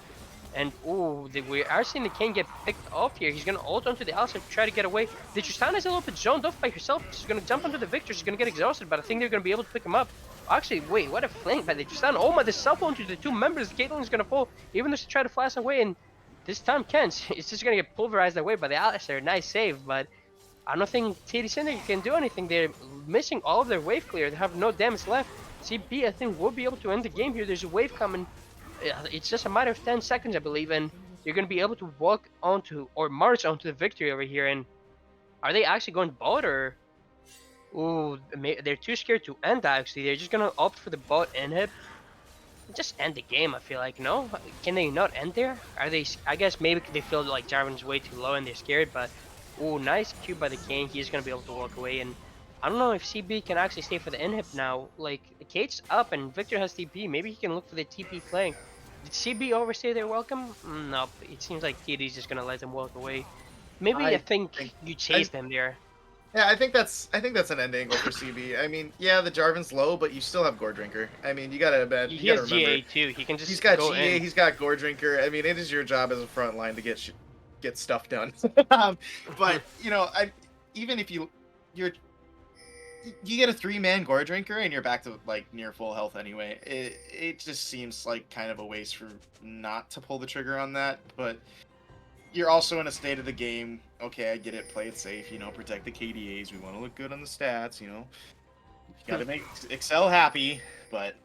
And, ooh, we are seeing the King get picked off here. He's going to ult onto the Alistar to try to get away. The Tristana is a little bit zoned off by herself. She's going to jump onto the Victor. She's going to get exhausted, but I think they're going to be able to pick him up. Actually, wait, what a flank by the Tristana. Oh my, the self onto the two members. Caitlyn's going to fall, even though she tried to flash away, and this time Kent is just going to get pulverized away by the Alistar. Nice save, but I don't think TD Syndicate can do anything. They're missing all of their wave clear. They have no damage left. CB, I think, will be able to end the game here. There's a wave coming. It's just a matter of 10 seconds, I believe, and you're going to be able to walk onto or march onto the victory over here. And are they actually going bot, or... Ooh, they're too scared to end, actually. They're just going to opt for the bot inhib. Just end the game, I feel like. No? Can they not end there? Are they... I guess maybe they feel like Jarvan's way too low and they're scared, but... Ooh, nice Q by the King. He's going to be able to walk away, and... I don't know if CB can actually stay for the inhib now. Like, Kate's up and Victor has TP. Maybe he can look for the TP flank. Did CB overstay their welcome? Nope. It seems like TD's just gonna let them walk away. Maybe I think you chase them there. Yeah, I think that's an end angle for CB. I mean, yeah, the Jarvan's low, but you still have Gore Drinker. I mean, you gotta bet. He has GA too. He can just. He's got go GA. in. He's got Gore Drinker. I mean, it is your job as a front line to get stuff done. But you know, even if you get a 3-man Gore Drinker and you're back to like near full health anyway. It just seems like kind of a waste for not to pull the trigger on that. But you're also in a state of the game. Okay, I get it. Play it safe. You know, protect the KDAs. We want to look good on the stats. You know, you got to make Excel happy. But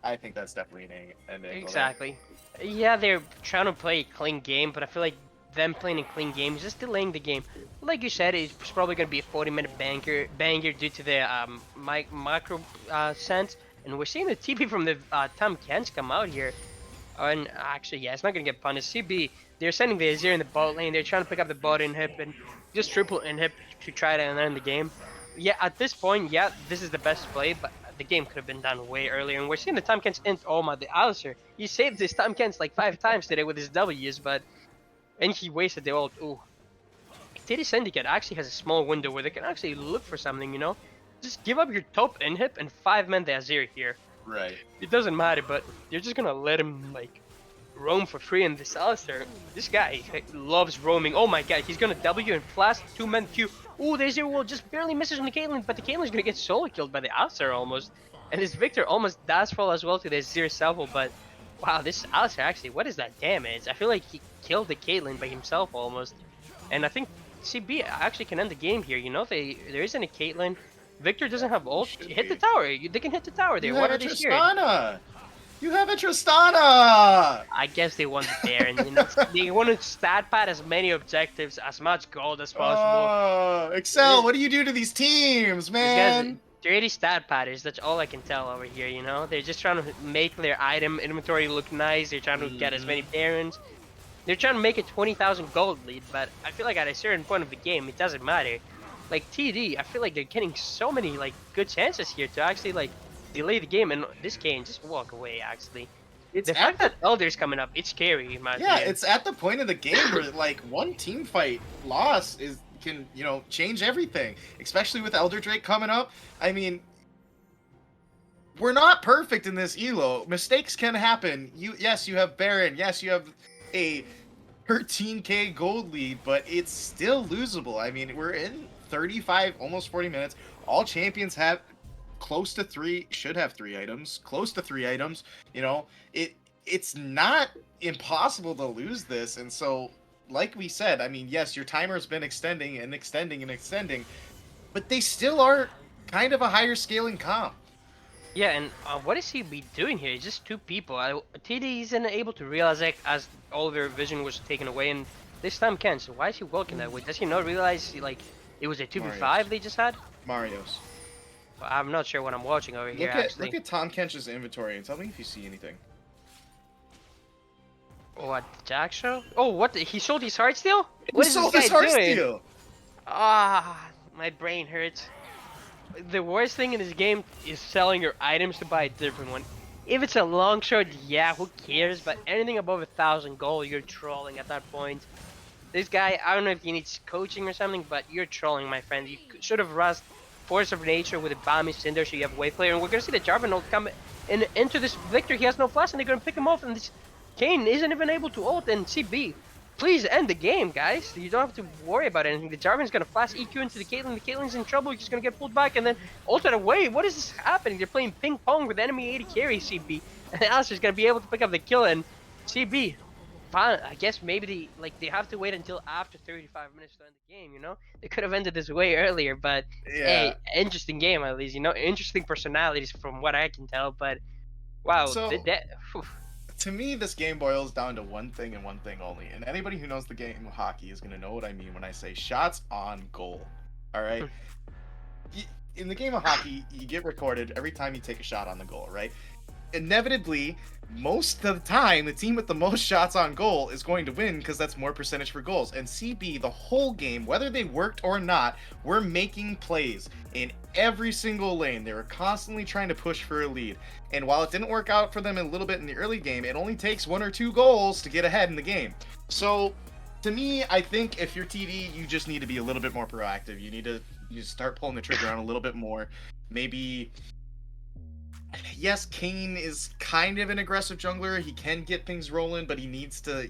I think that's definitely an angle. Exactly. Yeah, they're trying to play a clean game, but I feel like them playing a clean game is just delaying the game. Like you said, it's probably going to be a 40-minute banger due to the macro sense. And we're seeing the TP from the Tom Kens come out here. And actually, yeah, it's not going to get punished. CB, they're sending the Azir in the bot lane. They're trying to pick up the bot inhib and just triple inhib to try to end the game. Yeah, at this point, yeah, this is the best play, but the game could have been done way earlier. And we're seeing the Tom Kens int. Oh my, the Alistar. He saved this Tom Kens like 5 times today with his W's, but... And he wasted the ult. Ooh. TD Syndicate actually has a small window where they can actually look for something, you know? Just give up your top inhib and 5-man the Azir here. Right. It doesn't matter, but you're just gonna let him, like, roam for free in this Alistar. This guy loves roaming. Oh my god, he's gonna W and flash 2-man Q. Ooh, the Azir will just barely misses on the Caitlyn, but the Caitlyn's gonna get solo killed by the Alistar almost. And this Victor almost does fall as well to the Azir Salvo, but... Wow, this Alistar actually, what is that damage? I feel like he killed the Caitlyn by himself almost. And I think CB actually can end the game here, you know? There isn't a Caitlyn. Victor doesn't have ult. Hit the tower. They can hit the tower there. What are they scared? You have a Tristana! I guess they want the Baron. You know? They want to stat pad as many objectives, as much gold as possible. Excel, what do you do to these teams, man? They're 80 stat padders, that's all I can tell over here, you know? They're just trying to make their item inventory look nice, they're trying to get as many barons. They're trying to make a 20,000 gold lead, but I feel like at a certain point of the game, it doesn't matter. Like TD, I feel like they're getting so many like good chances here to actually like delay the game, and this game just walk away actually. The fact that Elder's coming up, it's scary in my opinion. Yeah, it's at the point of the game where like one team fight loss can, you know, change everything, especially with Elder Drake coming up. I mean, we're not perfect in this elo. Mistakes can happen. Yes, you have Baron. Yes, you have a 13k gold lead, but it's still losable. I mean, we're in 35, almost 40 minutes. All champions have close to 3, should have 3 items, close to 3 items. You know, it's not impossible to lose this, and so like we said, I mean, yes, your timer's been extending and extending and extending, but they still are kind of a higher scaling comp. Yeah, and what is he be doing here? It's just 2 people. TD isn't able to realize it as all their vision was taken away, and this time Ken. So why is he walking that way? Does he not realize like it was a 2v5 they just had? Mario's. Well, I'm not sure what I'm watching over here. Actually, look at Tom Kench's inventory and tell me if you see anything. What, Jack show? Oh, what? He sold his heart steal? He What is this sold his guy heart doing? steal. Ah, my brain hurts. The worst thing in this game is selling your items to buy a different one. If it's a long shot, yeah, who cares? But anything above 1,000 gold, you're trolling at that point. This guy, I don't know if he needs coaching or something, but you're trolling, my friend. You should have rushed Force of Nature with a Bami Cinder so you have Wave Player. And we're going to see the Jarvan ult come into this Victor. He has no flash, and they're going to pick him off. And this Kane isn't even able to ult. And CB, please end the game, guys. You don't have to worry about anything. The Jarvan's going to flash EQ into the Caitlyn. The Caitlyn's in trouble. He's going to get pulled back and then ulted away. What is this happening? They're playing ping pong with enemy 80 carry, CB. And Alistair's going to be able to pick up the kill. And CB, fine, I guess maybe they have to wait until after 35 minutes to end the game. They could have ended this way earlier, but Yeah. hey, interesting game at least. Interesting personalities from what I can tell. But wow, So that to me, this game boils down to one thing and one thing only. And anybody who knows the game of hockey is going to know what I mean when I say shots on goal. All right. In the game of hockey, you get recorded every time you take a shot on the goal, right? Inevitably, most of the time, the team with the most shots on goal is going to win because that's more percentage for goals. And CB, the whole game, whether they worked or not, were making plays in every single lane. They were constantly trying to push for a lead. And while it didn't work out for them a little bit in the early game, it only takes 1 or 2 goals to get ahead in the game. So, to me, I think if you're TD, you just need to be a little bit more proactive. You start pulling the trigger on a little bit more. Maybe, yes, Kane is kind of an aggressive jungler. He can get things rolling, but he needs to,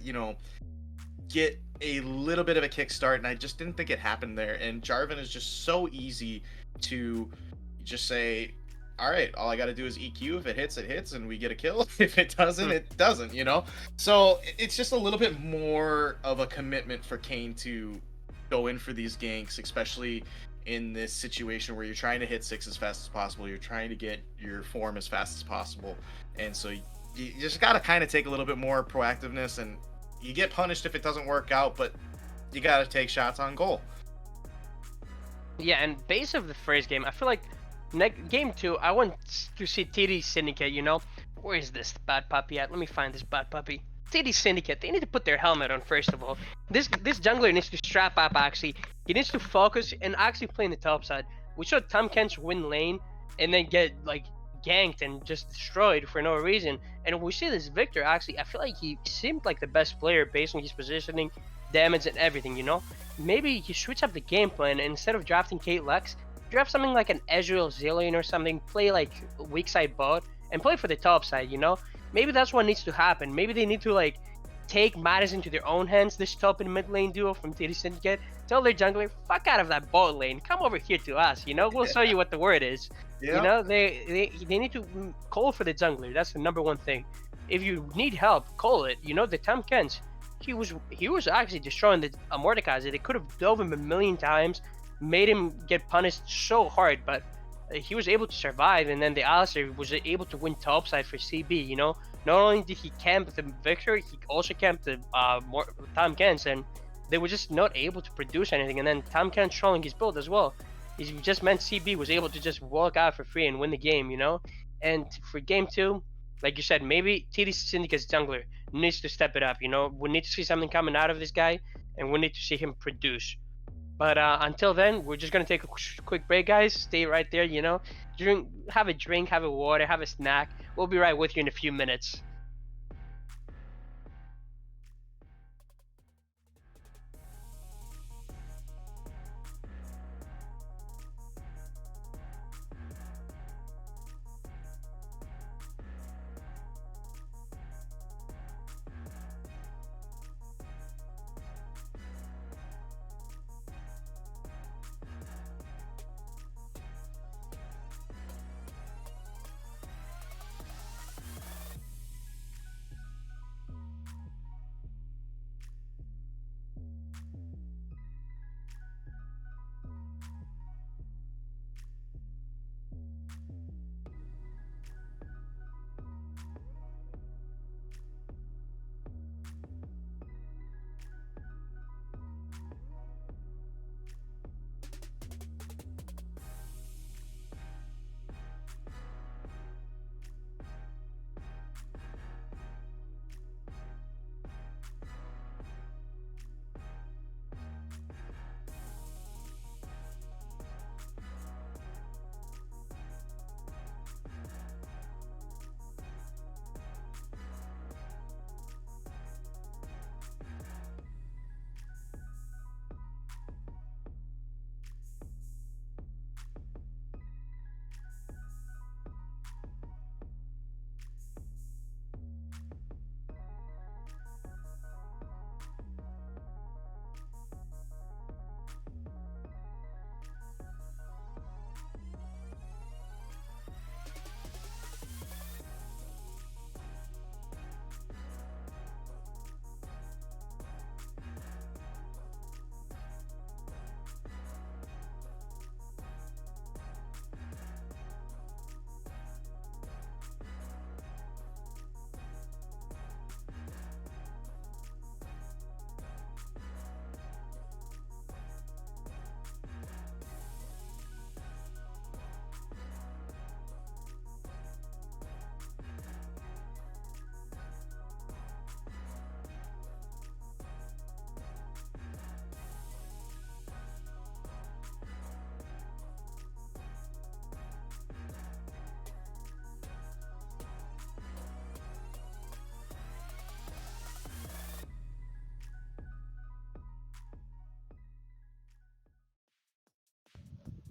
get a little bit of a kickstart, and I just didn't think it happened there. And Jarvan is just so easy to just say, all right, all I got to do is EQ. If it hits, it hits, and we get a kill. If it doesn't, it doesn't, So it's just a little bit more of a commitment for Kane to go in for these ganks, especially in this situation where you're trying to hit 6 as fast as possible. You're trying to get your form as fast as possible. And so you just got to kind of take a little bit more proactiveness, and you get punished if it doesn't work out, but you got to take shots on goal. yeah. And base of the first game, I feel like game 2, I want to see TD Syndicate. Where is this bad puppy at? Let me find this bad puppy. TD Syndicate, they need to put their helmet on first of all. This jungler needs to strap up actually. He needs to focus and actually play in the top side. We saw Tom Kent's win lane and then get ganked and just destroyed for no reason. And we see this Victor actually, I feel like he seemed like the best player based on his positioning, damage and everything, Maybe he switch up the game plan and instead of drafting Kate Lux, draft something like an Ezreal Zillion or something, play weak side bot and play for the top side, Maybe that's what needs to happen. Maybe they need to take matters into their own hands, this top and mid lane duo from TD Syndicate. Tell their jungler, fuck out of that bot lane. Come over here to us, We'll show you what the word is. Yeah. They need to call for the jungler. That's the number one thing. If you need help, call it. The Tom Kent, he was actually destroying the Mordekaiser. They could have dove him a million times, made him get punished so hard, but he was able to survive, and then the Alistair was able to win topside for CB. Not only did he camp the Victor, he also camped the Tom Kent, and they were just not able to produce anything. And then Tom Kent trolling his build as well. It just meant CB was able to just walk out for free and win the game. And for game 2, like you said, maybe TD Syndicate's jungler needs to step it up. We need to see something coming out of this guy, and we need to see him produce. But until then, we're just gonna take a quick break, guys. Stay right there, have a drink, have a water, have a snack. We'll be right with you in a few minutes.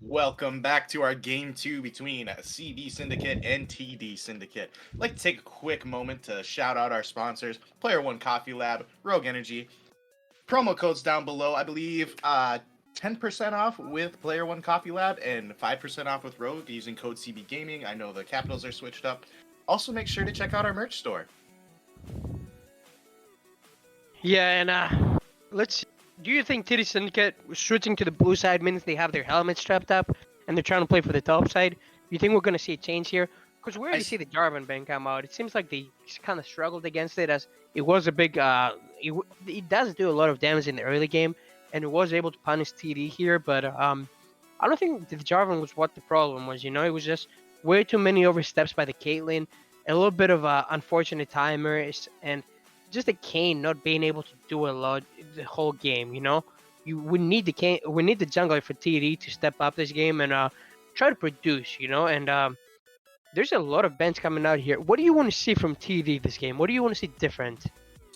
Welcome back to our game 2 between CB Syndicate and TD Syndicate. I'd like to take a quick moment to shout out our sponsors, Player One Coffee Lab, Rogue Energy. Promo codes down below, I believe 10% off with Player One Coffee Lab and 5% off with Rogue using code CB Gaming. I know the capitals are switched up. Also, make sure to check out our merch store. Yeah, and let's. Do you think TD Syndicate switching to the blue side means they have their helmets strapped up and they're trying to play for the top side? You think we're gonna see a change here? Because we already see the Jarvan ban come out. It seems like they kind of struggled against it, as it was a big. It does do a lot of damage in the early game, and it was able to punish TD here. But I don't think the Jarvan was what the problem was. You know, it was just way too many oversteps by the Caitlyn, a little bit of unfortunate timers, and just a Kane not being able to do a lot the whole game. You know, we need the Kane, we need the jungler for TD to step up this game and try to produce. You know, and there's a lot of bench coming out here. What do you want to see from TD this game? What do you want to see different?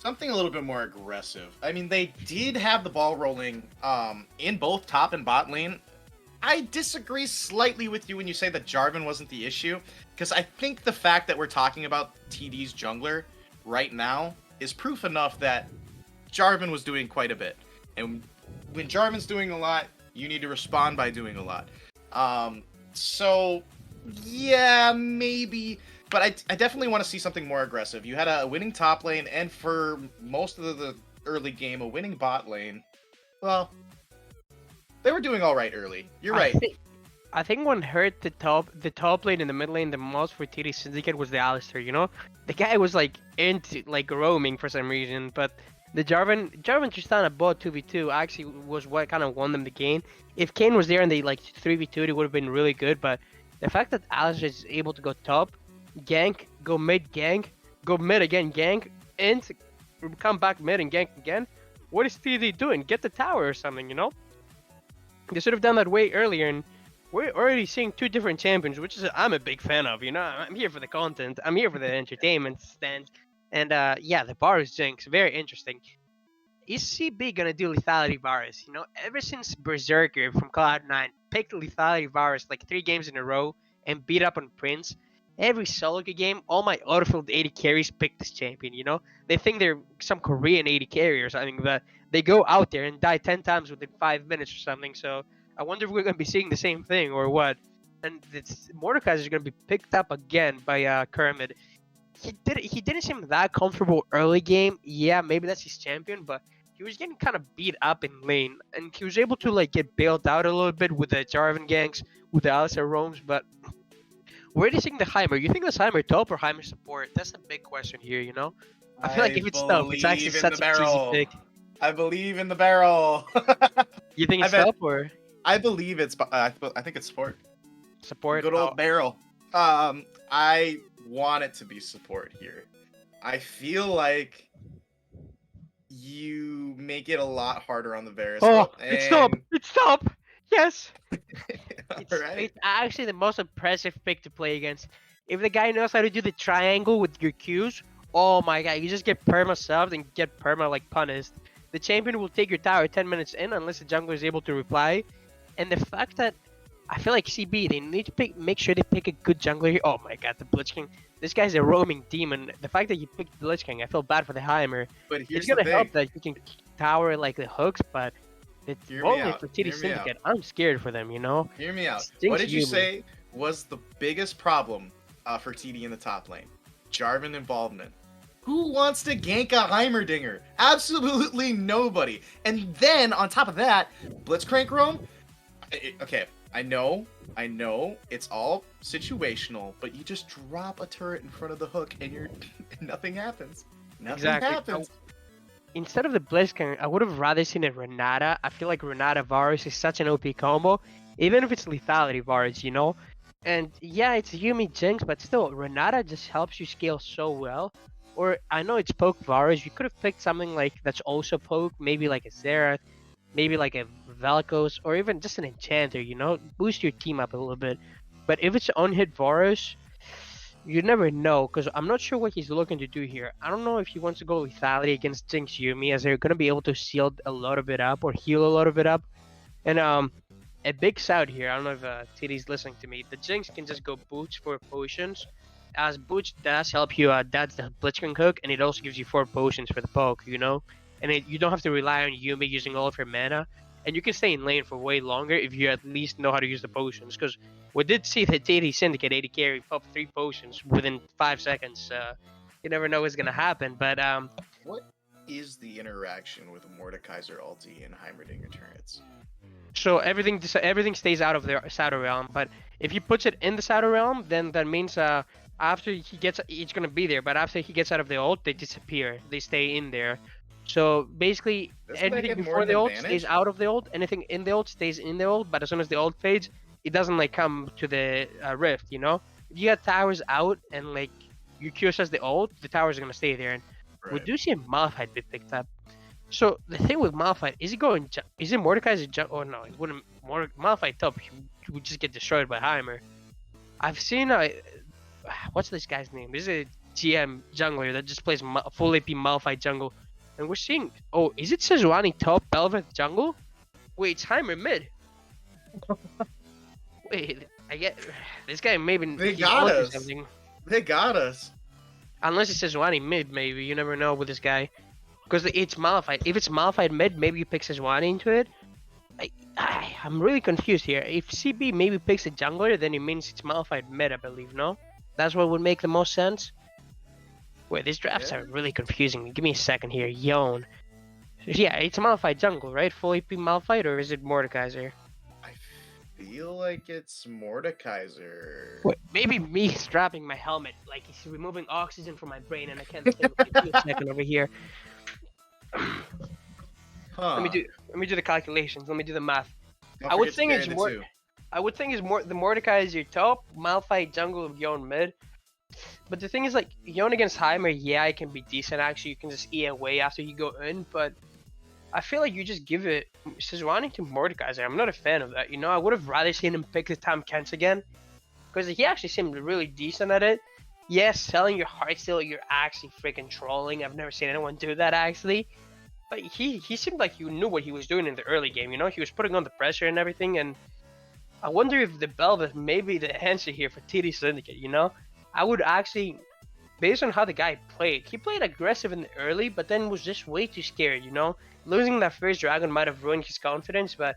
Something a little bit more aggressive. I mean, they did have the ball rolling in both top and bot lane. I disagree slightly with you when you say that Jarvan wasn't the issue, because I think the fact that we're talking about TD's jungler right now is proof enough that Jarvan was doing quite a bit. And when Jarvan's doing a lot, you need to respond by doing a lot. So, yeah, maybe. But I definitely want to see something more aggressive. You had a winning top lane, and for most of the early game, a winning bot lane. Well, they were doing all right early. You're right. I think what hurt the top lane and the mid lane the most for TD Syndicate was the Alistair. You know, the guy was like into like roaming for some reason, but the Jarvan Tristana bot 2v2 actually was what kind of won them the game. If Kane was there and they like 3v2, it would have been really good. But the fact that Alistair is able to go top, gank, go mid, gank, go mid again, gank, and come back mid and gank again. What is TD doing? Get the tower or something, you know? They should have done that way earlier, and we're already seeing two different champions, which is I'm a big fan of. You know, I'm here for the content. I'm here for the entertainment stand. And yeah, the Varus Jinx, very interesting. Is CB gonna do lethality Varus? You know, ever since Berserker from Cloud9 picked lethality Varus like 3 games in a row and beat up on Prince, every solo game, all my autofilled 80 carries pick this champion. You know, they think they're some Korean 80 carry or something, but they go out there and die 10 times within 5 minutes or something. So I wonder if we're gonna be seeing the same thing or what. And this Mordekaiser is gonna be picked up again by Kermit. He didn't seem that comfortable early game. Yeah, maybe that's his champion, but he was getting kind of beat up in lane, and he was able to like get bailed out a little bit with the Jarvan ganks, with the Alistair roams. But where do you think the Heimer? You think the Heimer top or Heimer support? That's the big question here. You know, I feel like if it's top, it's actually such an easy pick. I believe in the barrel. You think it's top or? I believe it's. I think it's support. Support. Good old barrel. I want it to be support here. I feel like you make it a lot harder on the Varus. Oh, it's top! It's top! Yes! Right. It's actually the most impressive pick to play against. If the guy knows how to do the triangle with your Qs, oh my god, you just get perma subbed and get perma like punished. The champion will take your tower 10 minutes in unless the jungler is able to reply. And the fact that I feel like CB, they need to make sure they pick a good jungler here. Oh my god, the Blitzking. This guy's a roaming demon. The fact that you picked Blitzking, I feel bad for the Heimer. But here's it's gonna the help that you can tower like the hooks, but it's only for TD Syndicate. I'm scared for them, you know? Hear me out. What did you say was the biggest problem for TD in the top lane? Jarvan involvement. Who wants to gank a Heimerdinger? Absolutely nobody. And then, on top of that, Blitzcrank roam? Okay, I know, it's all situational, but you just drop a turret in front of the hook and nothing happens. Nothing happens. Instead of the Blitzcrank, I would have rather seen a Renata. I feel like Renata Varus is such an OP combo, even if it's lethality Varus, you know? And yeah, it's Yumi Jinx, but still, Renata just helps you scale so well. Or I know it's poke Varus, you could have picked something like that's also poke, maybe like a Xerath, maybe like a Vel'Koz, or even just an Enchanter, you know? Boost your team up a little bit. But if it's on-hit Varus, you never know, because I'm not sure what he's looking to do here. I don't know if he wants to go lethality against Jinx Yumi, as they're going to be able to seal a lot of it up or heal a lot of it up. And a big shout here. I don't know if TD's listening to me. The Jinx can just go boots for potions. As boots does help you, that's the Blitzcrank hook, and it also gives you 4 potions for the poke, you know? And you don't have to rely on Yumi using all of her mana. And you can stay in lane for way longer if you at least know how to use the potions. Because we did see that TD Syndicate 80 carry pop 3 potions within 5 seconds. You never know what's going to happen. But What is the interaction with Mordekaiser ulti and Heimerdinger turrets? so everything stays out of the Shadow Realm, but if he puts it in the Shadow Realm, then that means after he gets, it's gonna be there. But after he gets out of the ult, they disappear. They stay in there. So basically, Doesn't that anything get more before an the ult stays advantage? out of the ult. Anything in the ult stays in the ult. But as soon as the ult fades, it doesn't like come to the rift. You know, if you got towers out and like you Q says the ult, the towers are gonna stay there. And we Right. do see a Malphite be picked up. So the thing with Malphite, is he going? Is it Mordekaiser's junk? Oh no, it wouldn't. Malphite top, he would just get destroyed by Heimer. I've seen what's this guy's name? This is a GM jungler that just plays full AP Malphite jungle, and we're seeing. Oh, is it Sejuani top Belveth jungle? Wait, it's Heimer mid. Wait, I get this guy. Maybe They he's got onto us. something. They got us. Unless it's Sejuani mid, maybe you never know with this guy. Because it's Malphite. If it's Malphite mid, maybe you pick Sejuani into it. I'm really confused here. If CB maybe picks a jungler, then it means it's Malphite mid, I believe, no? That's what would make the most sense? Wait, these drafts Yeah. are really confusing. Give me a second here. Yon. Yeah, it's Malphite jungle, right? Full AP Malphite, or is it Mordekaiser? I feel like it's Mordekaiser. Wait, maybe me strapping my helmet, like he's removing oxygen from my brain and I can't think. Give me a second over here. Huh. Let me do the calculations. Let me do the math. Don't I would forget to think carry it's the more. two. I would think it's more. The Mordecai is your top, Malphite jungle, Yon mid. But the thing is, like Yon against Heimer, yeah, it can be decent. Actually, you can just E away after you go in. But I feel like you just give it Sejuani to Mordekaiser. I'm not a fan of that. You know, I would have rather seen him pick the Tam Kents again, because he actually seemed really decent at it. Yes, selling your heart steal, you're actually freaking trolling. I've never seen anyone do that actually. But he seemed like he knew what he was doing in the early game. You know, he was putting on the pressure and everything. And I wonder if the Belveth may be the answer here for TD Syndicate. You know, I would actually, based on how the guy played, he played aggressive in the early, but then was just way too scared. You know, losing that first dragon might have ruined his confidence. But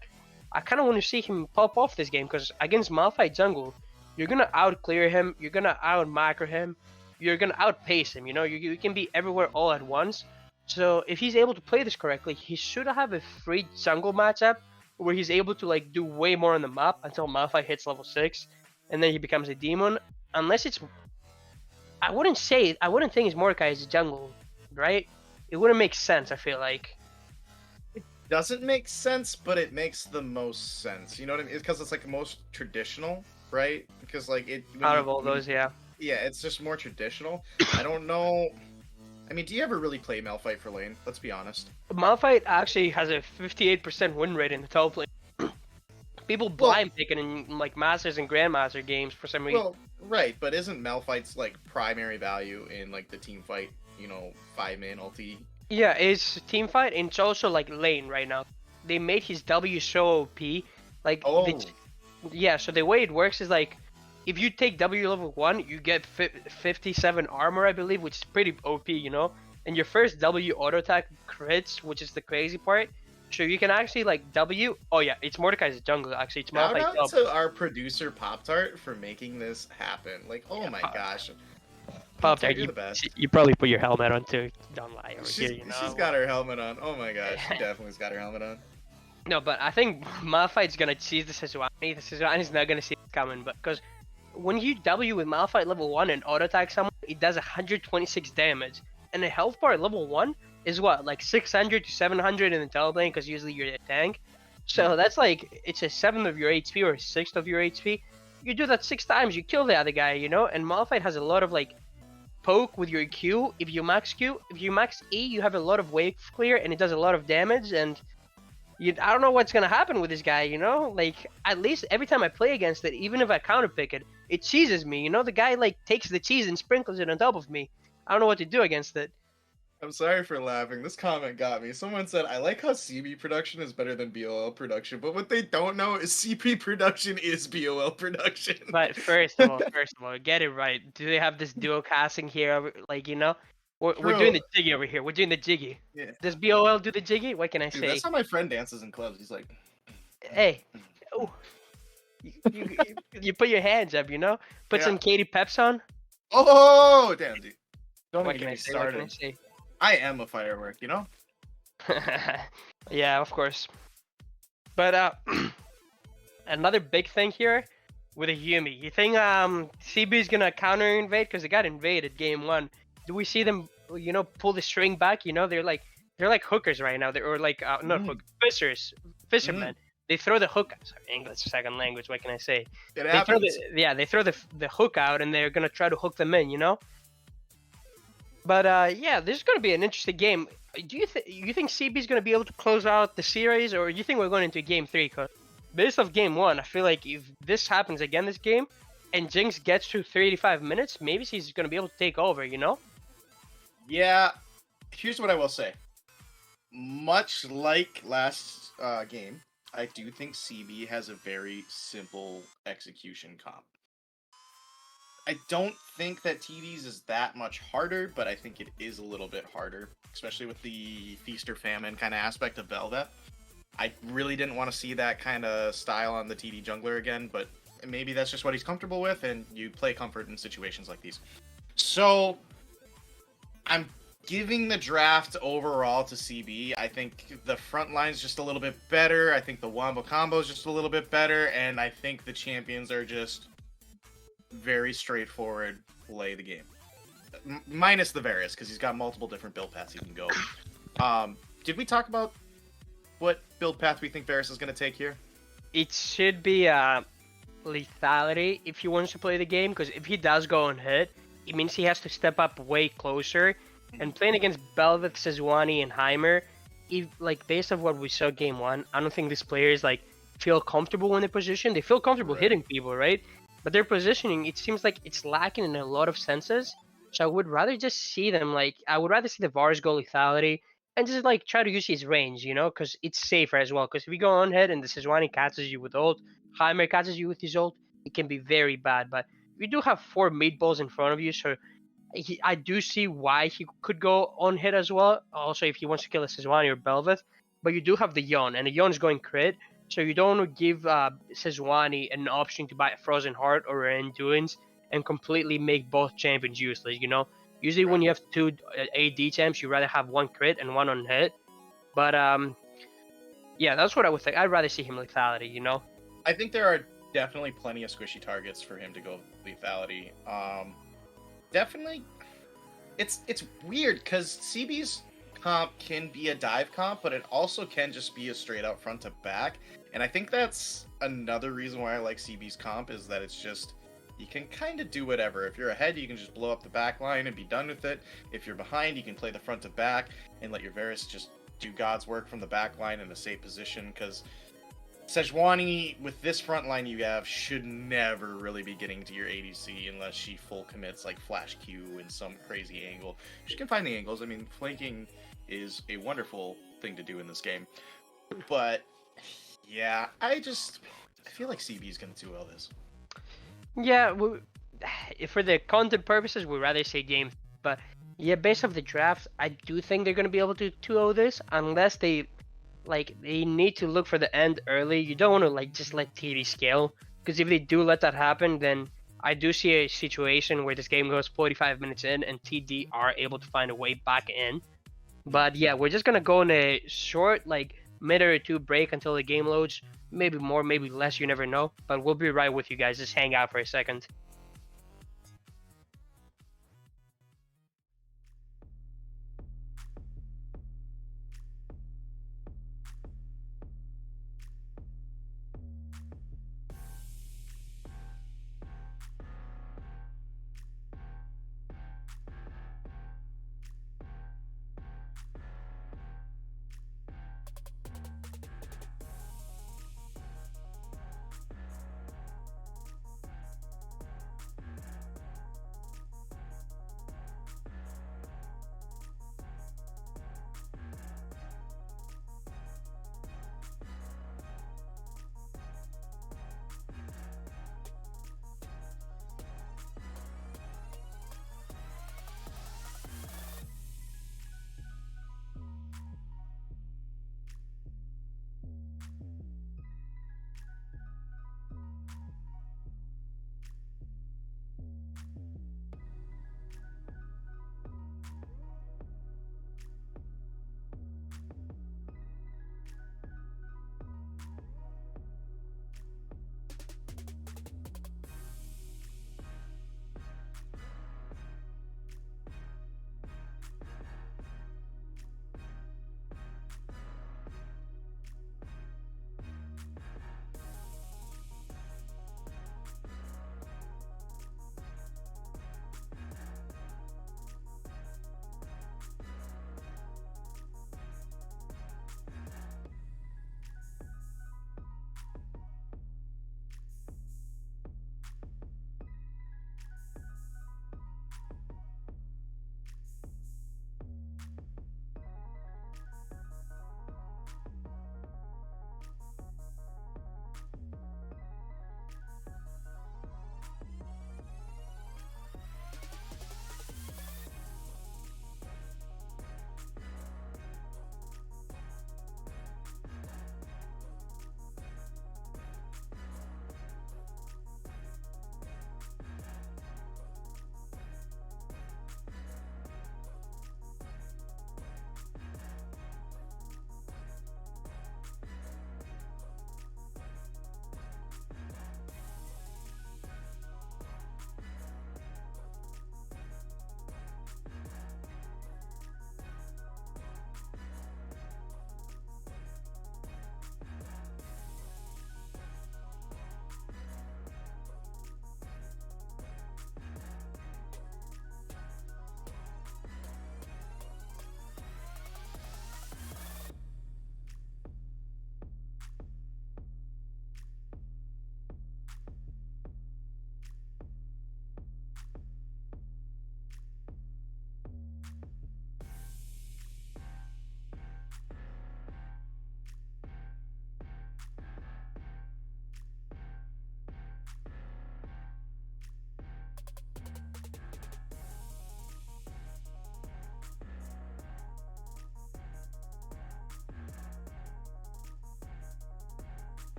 I kind of want to see him pop off this game because against Malphite jungle, you're gonna out clear him, you're gonna out macro him, you're gonna outpace him. You know, you can be everywhere all at once. So if he's able to play this correctly, he should have a free jungle matchup where he's able to like do way more on the map until Malphite hits level 6, and then he becomes a demon. Unless it's, I wouldn't think it's Mordecai is a jungle, right? It wouldn't make sense. I feel like. Doesn't make sense, but it makes the most sense. You know what I mean? Because it's like most traditional, right? Because like it. Out of all those, yeah. Yeah, it's just more traditional. I don't know. I mean, do you ever really play Malphite for lane? Let's be honest. Malphite actually has a 58% win rate in the top lane. People blind picking in like Masters and Grandmaster games for some reason. Well, right, but isn't Malphite's like primary value in like the team fight? You know, 5-man ulti. Yeah, it's team fight and it's also like lane right now. They made his W so OP. Like, Oh, yeah, so the way it works is like, if you take W level 1, you get 57 armor, I believe, which is pretty OP, you know? And your first W auto attack crits, which is the crazy part. So you can actually like W. Oh yeah, it's Mordekai's jungle actually. It's shout Malphite out top. to our producer Pop Tart for making this happen. Like, oh Yeah, my Pop- gosh, Pop-Tart, you're the best. you probably put your helmet on too. Don't lie over She's, here, you know? she's got her helmet on. Oh my gosh, she definitely's got her helmet on. No, but I think Malphite's gonna seize the Sejuani. The Sejuani's not gonna see it coming, but because when you W with Malphite level 1 and auto attack someone, it does 126 damage. And the health bar at level 1 is what, like 600 to 700 in the top lane, because usually you're a tank. So that's like, it's a 7th of your HP or a 6th of your HP. You do that 6 times, you kill the other guy, you know? And Malphite has a lot of like poke with your Q. If you max E, you have a lot of wave clear and it does a lot of damage. And I don't know what's gonna happen with this guy, you know? Like, at least every time I play against it, even if I counter pick it, it cheeses me, you know? The guy like takes the cheese and sprinkles it on top of me. I don't know what to do against it. I'm sorry for laughing. This comment got me. Someone said, I like how CB production is better than BOL production, but what they don't know is CP production is BOL production. But first of all, get it right. Do they have this dual casting here? Like, we're doing Bro, the jiggy over here. We're doing the jiggy. yeah. Does BOL do the jiggy? What can I Dude, that's say? how my friend dances in clubs. He's like, Hey, oh, you put your hands up, Put yeah. some Katy Peps on. Oh, damn, dude. Don't What even can get I me say? What can I started. say? I am a firework, you know? Yeah, of course. But another big thing here with a Yumi. You think CB is gonna counter invade because they got invaded game one? Do we see them, pull the string back? They're like hookers right now. They're or like not Mm, hook fishers, fishermen. mm. They throw the hook. Sorry, English second language. What can I say? It They throw the happens. yeah. They throw the hook out and they're gonna try to hook them in. But yeah, this is gonna be an interesting game. Do you think CB is gonna be able to close out the series, or you think we're going into game three? Cause based off game one, I feel like if this happens again this game, and Jinx gets to 35 minutes, maybe he's gonna be able to take over. Yeah, here's what I will say. Much like last game, I do think CB has a very simple execution comp. I don't think that TD's is that much harder, but I think it is a little bit harder, especially with the feast or famine kind of aspect of Velvet. I really didn't want to see that kind of style on the TD jungler again, but maybe that's just what he's comfortable with, and you play comfort in situations like these. So I'm giving the draft overall to CB. I think the front line's just a little bit better. I think the Wombo combo is just a little bit better, and I think the champions are just very straightforward. Play the game, minus the Varus because he's got multiple different build paths he can go. Did we talk about what build path we think Varus is going to take here? It should be lethality if he wants to play the game, because if he does go on hit, it means he has to step up way closer. And playing against Belveth, Sejuani, and Heimer, based on what we saw game one, I don't think these players feel comfortable in their position. They feel comfortable hitting people, right? But their positioning, it seems like it's lacking in a lot of senses. So I would rather just see them I would rather see the Vars go lethality and just try to use his range, because it's safer as well. Because if you go on hit and the Sejuani catches you with ult, Heimer catches you with his ult, it can be very bad. But you do have 4 meatballs in front of you, so I do see why he could go on hit as well. Also, if he wants to kill a Sejuani or Belveth, but you do have the Yon, and the Yon is going crit, so you don't want to give Sejuani an option to buy a Frozen Heart or an Endurance and completely make both champions useless. Usually when Right. you have 2 AD champs, you rather have 1 crit and 1 on hit. But yeah, that's what I would think. I'd rather see him lethality. I think there are definitely plenty of squishy targets for him to go lethality. Definitely, it's weird because CB's comp can be a dive comp, but it also can just be a straight out front to back. And I think that's another reason why I like CB's comp is that it's just you can kind of do whatever. If you're ahead, you can just blow up the back line and be done with it. If you're behind, you can play the front to back and let your Varus just do God's work from the back line in a safe position because Sejuani, with this front line you have, should never really be getting to your ADC unless she full commits like Flash Q in some crazy angle. She can find the angles. I mean, flanking is a wonderful thing to do in this game. But, yeah, I feel like CB is going to 2L this. Yeah, for the content purposes, we'd rather say game. But yeah, based off the draft, I do think they're going to be able to 2-0 this unless they need to look for the end early. You don't want to just let TD scale, because if they do let that happen, then I do see a situation where this game goes 45 minutes in and TD are able to find a way back in. But yeah, we're just gonna go in a short minute or two break until the game loads. Maybe more, maybe less, you never know. But we'll be right with you guys. Just hang out for a second.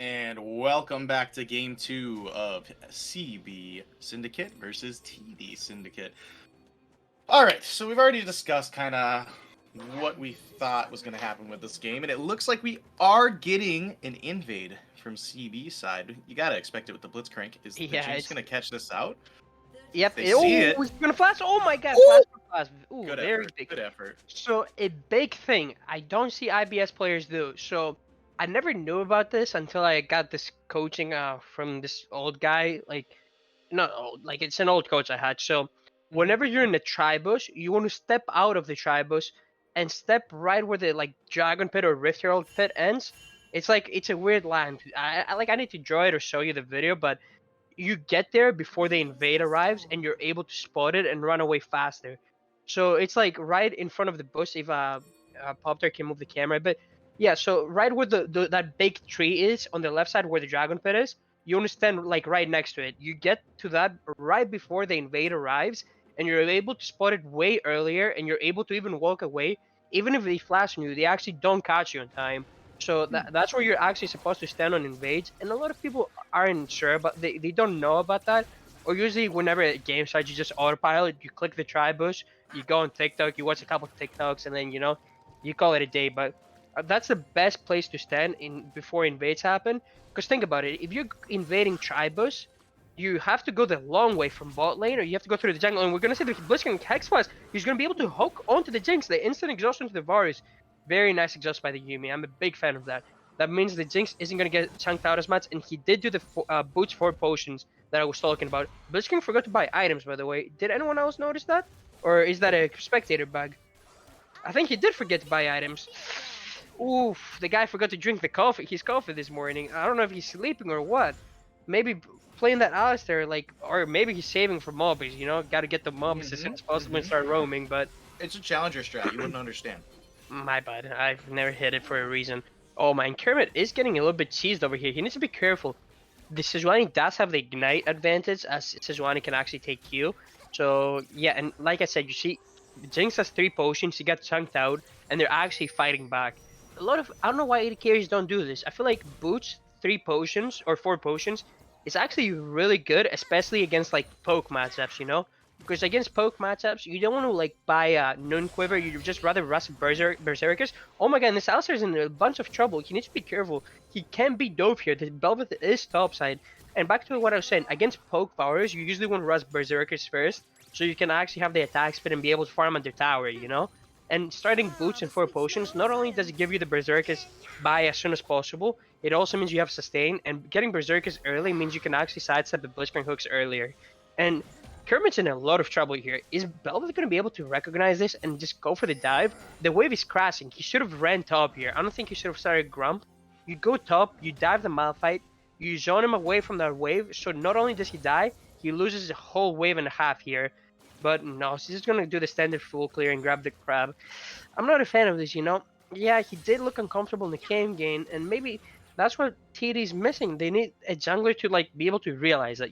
And welcome back to game 2 of CB Syndicate versus TD Syndicate. Alright, so we've already discussed kind of what we thought was going to happen with this game, and it looks like we are getting an invade from CB side. You got to expect it with the Blitzcrank. Is the Yeah, Jinx it's going to catch this out? yep. They see it. He's gonna flash. Oh my God, Ooh! flash. Ooh, Good very effort. big. Good effort. So a big thing I don't see IBS players do. So I never knew about this until I got this coaching from this old guy. Like not old, like it's an old coach I had. So Mhm. whenever you're in the tribush, you want to step out of the tribush and step right where the like dragon pit or rift herald pit ends. It's like it's a weird land. I need to draw it or show you the video, but you get there before the invade arrives and you're able to spot it and run away faster. So it's like right in front of the bush if Popter can move the camera. But yeah, so right where the that big tree is on the left side where the dragon pit is, you want to stand like right next to it. You get to that right before the invade arrives and you're able to spot it way earlier and you're able to even walk away. Even if they flash on you, they actually don't catch you in time. So that's where you're actually supposed to stand on invades. And a lot of people aren't sure, but they don't know about that. Or usually, whenever a game starts, you just autopilot. You click the try bush, you go on TikTok, you watch a couple of TikToks, and then you call it a day. But that's the best place to stand in before invades happen. Because think about it: if you're invading try bush, you have to go the long way from bot lane, or you have to go through the jungle. And we're gonna see the Blitzcrank Hex Flash. He's gonna be able to hook onto the Jinx, the instant exhaust onto the Varus. Very nice exhaust by the Yumi. I'm a big fan of that. That means the Jinx isn't going to get chunked out as much, and he did do the boots for potions that I was talking about. Blitzking forgot to buy items, by the way. Did anyone else notice that? Or is that a spectator bug? I think he did forget to buy items. Oof, the guy forgot to drink his coffee this morning. I don't know if he's sleeping or what. Maybe playing that Alistair, like, or maybe he's saving for mobs, Gotta get the mobs as soon as possible and start roaming, but It's a challenger strat. You wouldn't understand. my bad. I've never hit it for a reason. Oh man, Kermit is getting a little bit cheesed over here. He needs to be careful. The Sejuani does have the ignite advantage, as Sejuani can actually take Q. So yeah, and like I said, you see, Jinx has 3 potions. He got chunked out, and they're actually fighting back. I don't know why AD carries don't do this. I feel like Boots 3 potions or 4 potions is actually really good, especially against like poke matchups. Because against poke matchups, you don't want to like buy a Noon Quiver. You just rather rush Berserkers. Oh my god, and this Alistair's in a bunch of trouble. He needs to be careful. He can be dope here. The Belveth is topside. And back to what I was saying, against poke powers, you usually want to rush Berserkers first, so you can actually have the attack speed and be able to farm under tower. And starting Boots and 4 potions, not only does it give you the Berserkers buy as soon as possible, it also means you have sustain, and getting Berserkers early means you can actually sidestep the Blitzcrank hooks earlier. And Kermit's in a lot of trouble here. Is Belveth going to be able to recognize this and just go for the dive? The wave is crashing. He should have ran top here. I don't think he should have started Grump. You go top, you dive the Malphite, you zone him away from that wave, so not only does he die, he loses a whole wave and a half here. But no, he's just going to do the standard full clear and grab the crab. I'm not a fan of this. Yeah, he did look uncomfortable in the game game, and maybe that's what TD's missing. They need a jungler to like be able to realize that.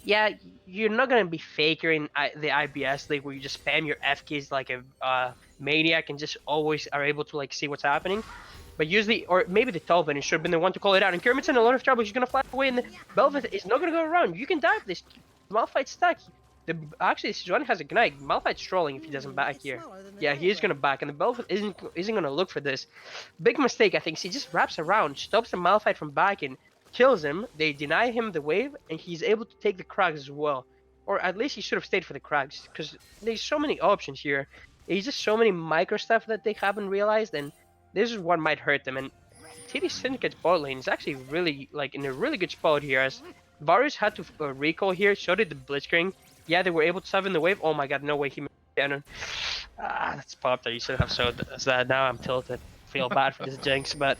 Yeah, you're not gonna be faker in the IBS league where you just spam your F keys like a maniac and just always are able to like see what's happening. But usually, or maybe the top lane should have been the one to call it out. And Kermit's in a lot of trouble. He's gonna fly away, and the Belveth is not gonna go around. You can dive this. Malphite's stuck. Actually, Sejuani has a Ignite. Malphite's trolling if he doesn't back here. Yeah, he is gonna back, and the Belveth isn't gonna look for this. Big mistake, I think. He just wraps around, stops the Malphite from backing, kills him. They deny him the wave, and he's able to take the Krugs as well. Or at least he should have stayed for the Krugs, because there's so many options here. There's just so many micro stuff that they haven't realized, and this is what might hurt them. And TD Syndicate's bot lane is actually really like in a really good spot here, as Varus had to recall here. So did the Blitzcrank. Yeah, they were able to sub in the wave. Oh my god, no way he made cannon. That's popped. You should have showed that. Now I'm tilted. Feel bad for this Jinx, but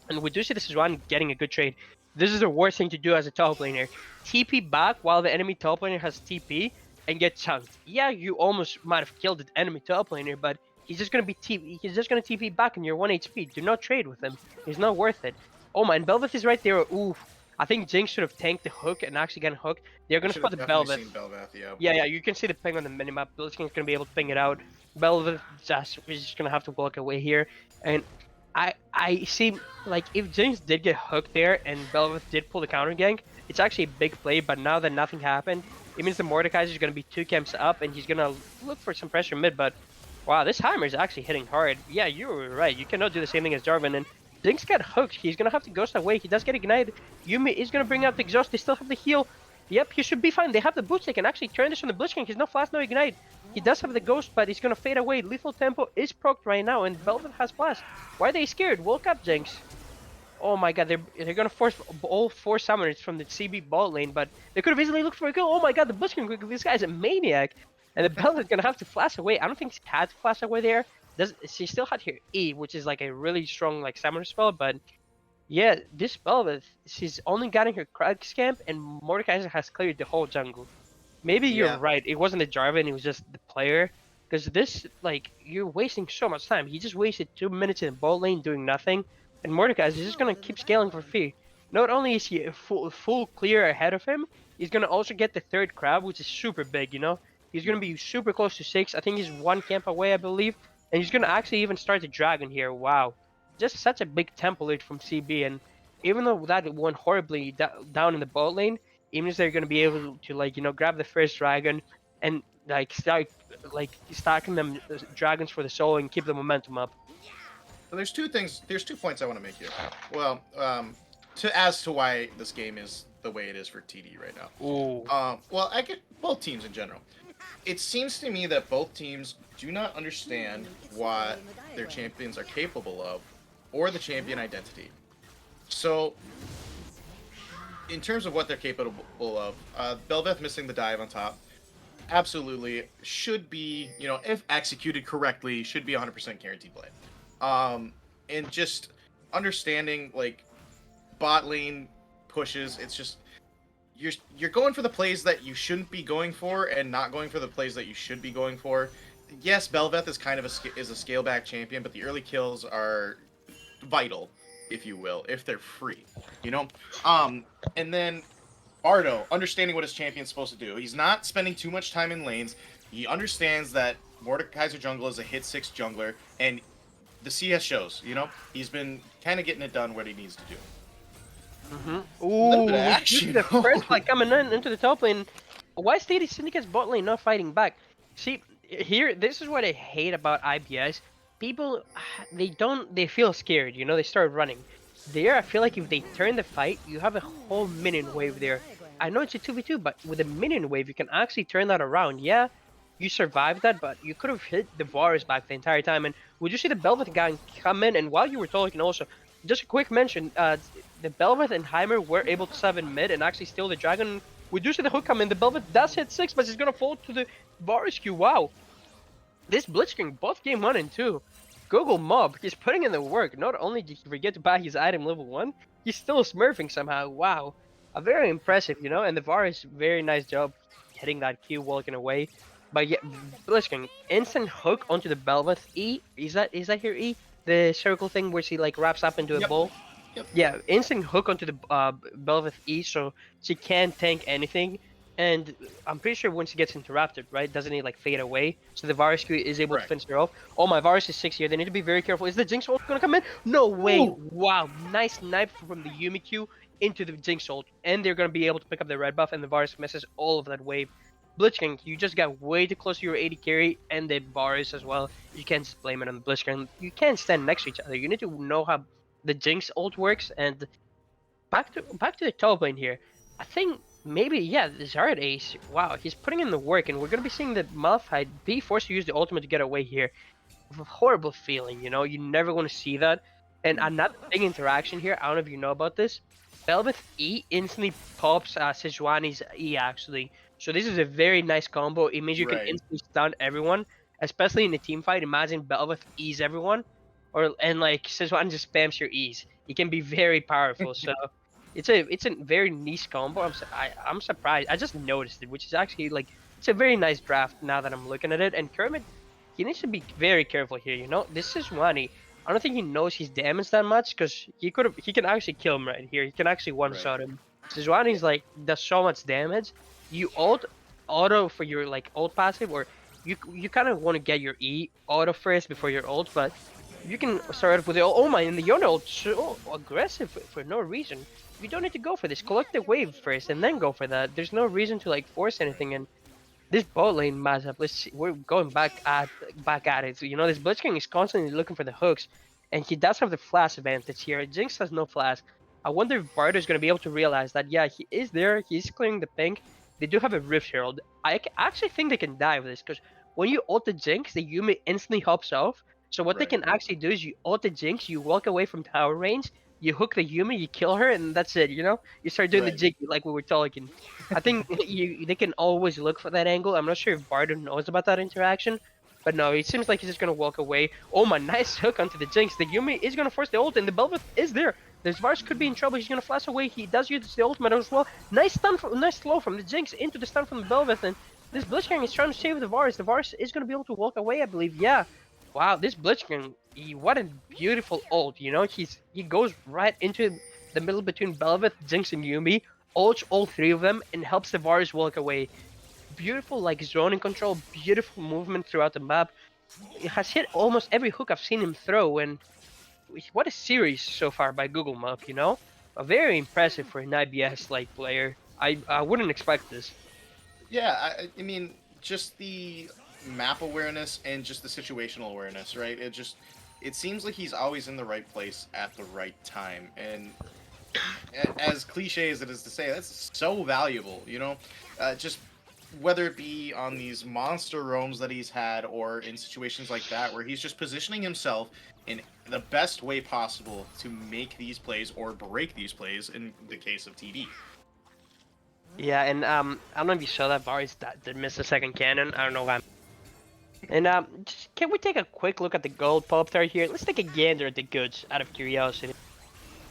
and we do see this is one getting a good trade. This is the worst thing to do as a top laner. TP back while the enemy top laner has TP and get chunked. Yeah, you almost might have killed the enemy top laner, but he's just gonna TP back and you're 1 HP. Do not trade with him. He's not worth it. Oh my, and Belveth is right there. Ooh. I think Jinx should have tanked the hook and actually gotten hooked. They're gonna spot the Belveth. Yeah, you can see the ping on the minimap. Blitzking's gonna be able to ping it out. Belveth is just gonna have to walk away here. And I see, like, if Jinx did get hooked there and Belveth did pull the counter gank, it's actually a big play. But now that nothing happened, it means the Mordekaiser is gonna be 2 camps up and he's gonna look for some pressure mid. But wow, this Heimer is actually hitting hard. Yeah, you were right. You cannot do the same thing as Jarvan. And Jinx got hooked. He's gonna have to ghost away. He does get ignited. Yumi is gonna bring out the exhaust. They still have the heal. Yep, he should be fine. They have the boots. They can actually turn this on the Blitzcrank. He's no flash, no ignite. He does have the ghost, but he's gonna fade away. Lethal tempo is procced right now, and Velvet has flash. Why are they scared? Woke up, Jinx. Oh my god, they're gonna force all 4 summoners from the CB bot lane, but they could have easily looked for a kill. Oh my god, the Blitzcrank, this guy's a maniac. And the Velvet's gonna have to flash away. I don't think she had to flash away there. She still had her E, which is like a really strong like summoner spell, but yeah, this Velvet, she's only gotten her Krug scamp, and Mordekaiser has cleared the whole jungle. Maybe you're Yeah. right. It wasn't the Jarvan, it was just the player. Because this, like, you're wasting so much time. He just wasted 2 minutes in the bot lane doing nothing, and Mordekaiser is just gonna keep scaling for free. Not only is he a full clear ahead of him, he's gonna also get the third crab, which is super big. You know, he's gonna be super close to 6. I think he's 1 camp away, I believe, and he's gonna actually even start the dragon here. Wow, just such a big tempo lead from CB, and even though that went horribly down in the bot lane, it means they're gonna be able to, like, you know, grab the first dragon and like start like stacking them dragons for the soul and keep the momentum up. So there's 2 things. There's 2 points I want to make here. Well, as to why this game is the way it is for TD right now. Ooh. Well, I get both teams in general. It seems to me that both teams do not understand what their champions are capable of, or the champion identity. So, in terms of what they're capable of, Belveth missing the dive on top, absolutely should be, you know, if executed correctly, should be 100% guaranteed play. And just understanding, like, bot lane pushes, it's just you're going for the plays that you shouldn't be going for and not going for the plays that you should be going for. Yes, Belveth is kind of a scale back champion, but the early kills are vital, if you will, if they're free, you know. And then Bardo, understanding what his champion's supposed to do. He's not spending too much time in lanes. He understands that Mordekaiser jungle is a hit 6 jungler, and the CS shows, you know, he's been kind of getting it done what he needs to do. Ooh, bit of action. the first fight coming into the top lane. Why is Stady Syndicate's bot lane not fighting back? See, here, this is what I hate about IBS. People, they feel scared, you know, they start running. There, I feel like if they turn the fight, you have a whole minion wave there. I know it's a 2v2, but with a minion wave, you can actually turn that around. Yeah, you survived that, but you could have hit the Varus back the entire time. And would you see the Belvet guy come in? And while you were talking also, just a quick mention, the Belvet and Heimer were able to sub in mid and actually steal the dragon. We do see the hook come in. The Belvet does hit 6, but he's gonna fall to the Varus Q. Wow. This Blitzcrank, both game 1 and 2, Google Mob, he's putting in the work. Not only did he forget to buy his item level 1, he's still smurfing somehow. Wow. Very impressive, you know, and the Varus, very nice job hitting that Q, walking away. But yeah, Blitzcrank, instant hook onto the Belvet E. Is that your E? The circle thing where she like wraps up into a ball? Yep. Yeah, instant hook onto the Belvet E, so she can't tank anything. And I'm pretty sure when she gets interrupted, right, doesn't it like fade away? So the Varus Q is able to finish her off. Oh, my Varus is 6 here. They need to be very careful. Is the Jinx ult gonna come in? No way! Ooh. Wow, nice knife from the Yumi Q into the Jinx ult, and they're gonna be able to pick up the red buff, and the Varus misses all of that wave. Blitzcrank, you just got way too close to your 80 carry, and the Varus as well. You can't just blame it on the Blitzcrank. You can't stand next to each other. You need to know how the Jinx ult works. And back to the top lane here. I think maybe, yeah, the Zard Ace, wow, he's putting in the work, and we're gonna be seeing the Malphite be forced to use the ultimate to get away here. A horrible feeling, you know, you never want to see that. And another big interaction here, I don't know if you know about this, Velvet E instantly pops Sejuani's E actually. So this is a very nice combo. It means you can instantly stun everyone, especially in a team fight. Imagine Velvet E's everyone, and like Sejuani just spams your E's. It can be very powerful. So it's a very niche combo. I'm surprised. I just noticed it, which is actually like it's a very nice draft now that I'm looking at it. And Kermit, he needs to be very careful here. You know, this is Sejuani. I don't think he knows he's damaged that much because he can actually kill him right here. He can actually one-shot him. Sejuani's like does so much damage. You auto for your like ult passive, or you kind of want to get your E auto first before your ult, but You can start off with the oh my, and the Yone ult so aggressive for no reason. You don't need to go for this. Collect the wave first and then go for that. There's no reason to like force anything. And this bot lane matchup, let's see, we're going back at it. So, you know, this Blitzking is constantly looking for the hooks, and he does have the flash advantage here. Jinx has no flash. I wonder if Bardo is going to be able to realize that, yeah, he is there. He's clearing the pink. They do have a Rift Herald. Actually think they can die with this, because when you ult the Jinx, the Yumi instantly hops off. So what they Right. can actually do is you ult the Jinx, you walk away from tower range, you hook the Yumi, you kill her, and that's it, you know? You start doing the Right. jiggy like we were talking. I think they can always look for that angle. I'm not sure if Bardo knows about that interaction, but no, it seems like he's just gonna walk away. Oh my, nice hook onto the Jinx. The Yumi is gonna force the ult, and the Bel'Veth is there. This Vars could be in trouble. He's gonna flash away. He does use the ultimate as well. Nice nice slow from the Jinx into the stun from the Bel'Veth, and this Blitzcrank is trying to save the Vars. The Vars is gonna be able to walk away, I believe. Yeah. Wow, this Blitzcrank, what a beautiful ult. You know, he goes right into the middle between Bel'Veth, Jinx, and Yumi, ults all three of them, and helps the Vars walk away. Beautiful, like, zoning control, beautiful movement throughout the map. It has hit almost every hook I've seen him throw, and what a series so far by Google Map, you know? Very impressive for an IBS-like player. I wouldn't expect this. Yeah, I mean, just the map awareness and just the situational awareness, right? It seems like he's always in the right place at the right time, and as cliche as it is to say, that's so valuable, you know? Just whether it be on these monster roams that he's had or in situations like that where he's just positioning himself in the best way possible to make these plays or break these plays in the case of TD. Yeah, and I don't know if you saw that Varys did miss a second cannon. I don't know why. And just, can we take a quick look at the gold pop there here? Let's take a gander at the goods out of curiosity.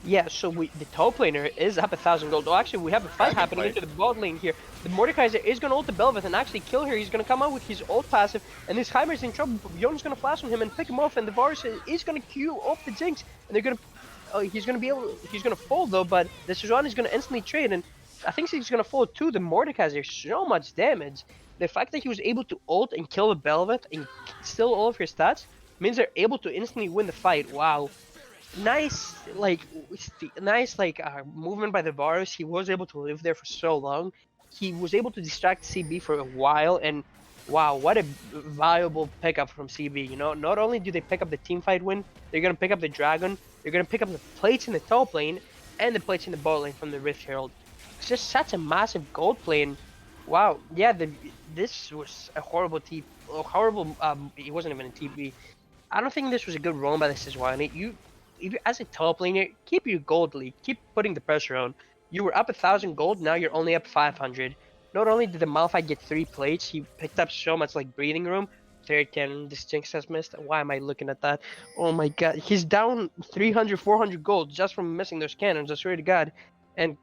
Yeah, so the top laner is up 1,000 gold. Oh, actually, we have a fight Dragon happening fight. into the bot lane here. The Mordekaiser is going to ult the Bel'Veth and actually kill her. He's going to come out with his ult passive, and this Heimer's in trouble. Yon's going to flash on him and pick him off, and the Varus is going to queue off the Jinx, and they're going to... he's going to fall, though, but the Suzanne is going to instantly trade, and I think he's going to fall, too. The Mordekaiser, so much damage. The fact that he was able to ult and kill the Bel'Veth and steal all of her stats means they're able to instantly win the fight. Wow. Nice movement by the Varus. He was able to live there for so long. He was able to distract CB for a while, and wow, what a valuable pickup from CB. You know, not only do they pick up the team fight win, they're gonna pick up the dragon, they're gonna pick up the plates in the top lane and the plates in the bot lane from the Rift Herald. It's just such a massive gold play, and wow, yeah, this was a horrible it wasn't even a TP. I don't think this was a good roam by the Sejuani. If you as a top laner, keep your gold lead, keep putting the pressure on. You were up 1,000 gold, now you're only up 500. Not only did the Malphite get 3 plates, he picked up so much like breathing room. Third cannon, this Jinx has missed. Why am I looking at that? Oh my god, he's down 300, 400 gold just from missing those cannons, I swear to god. And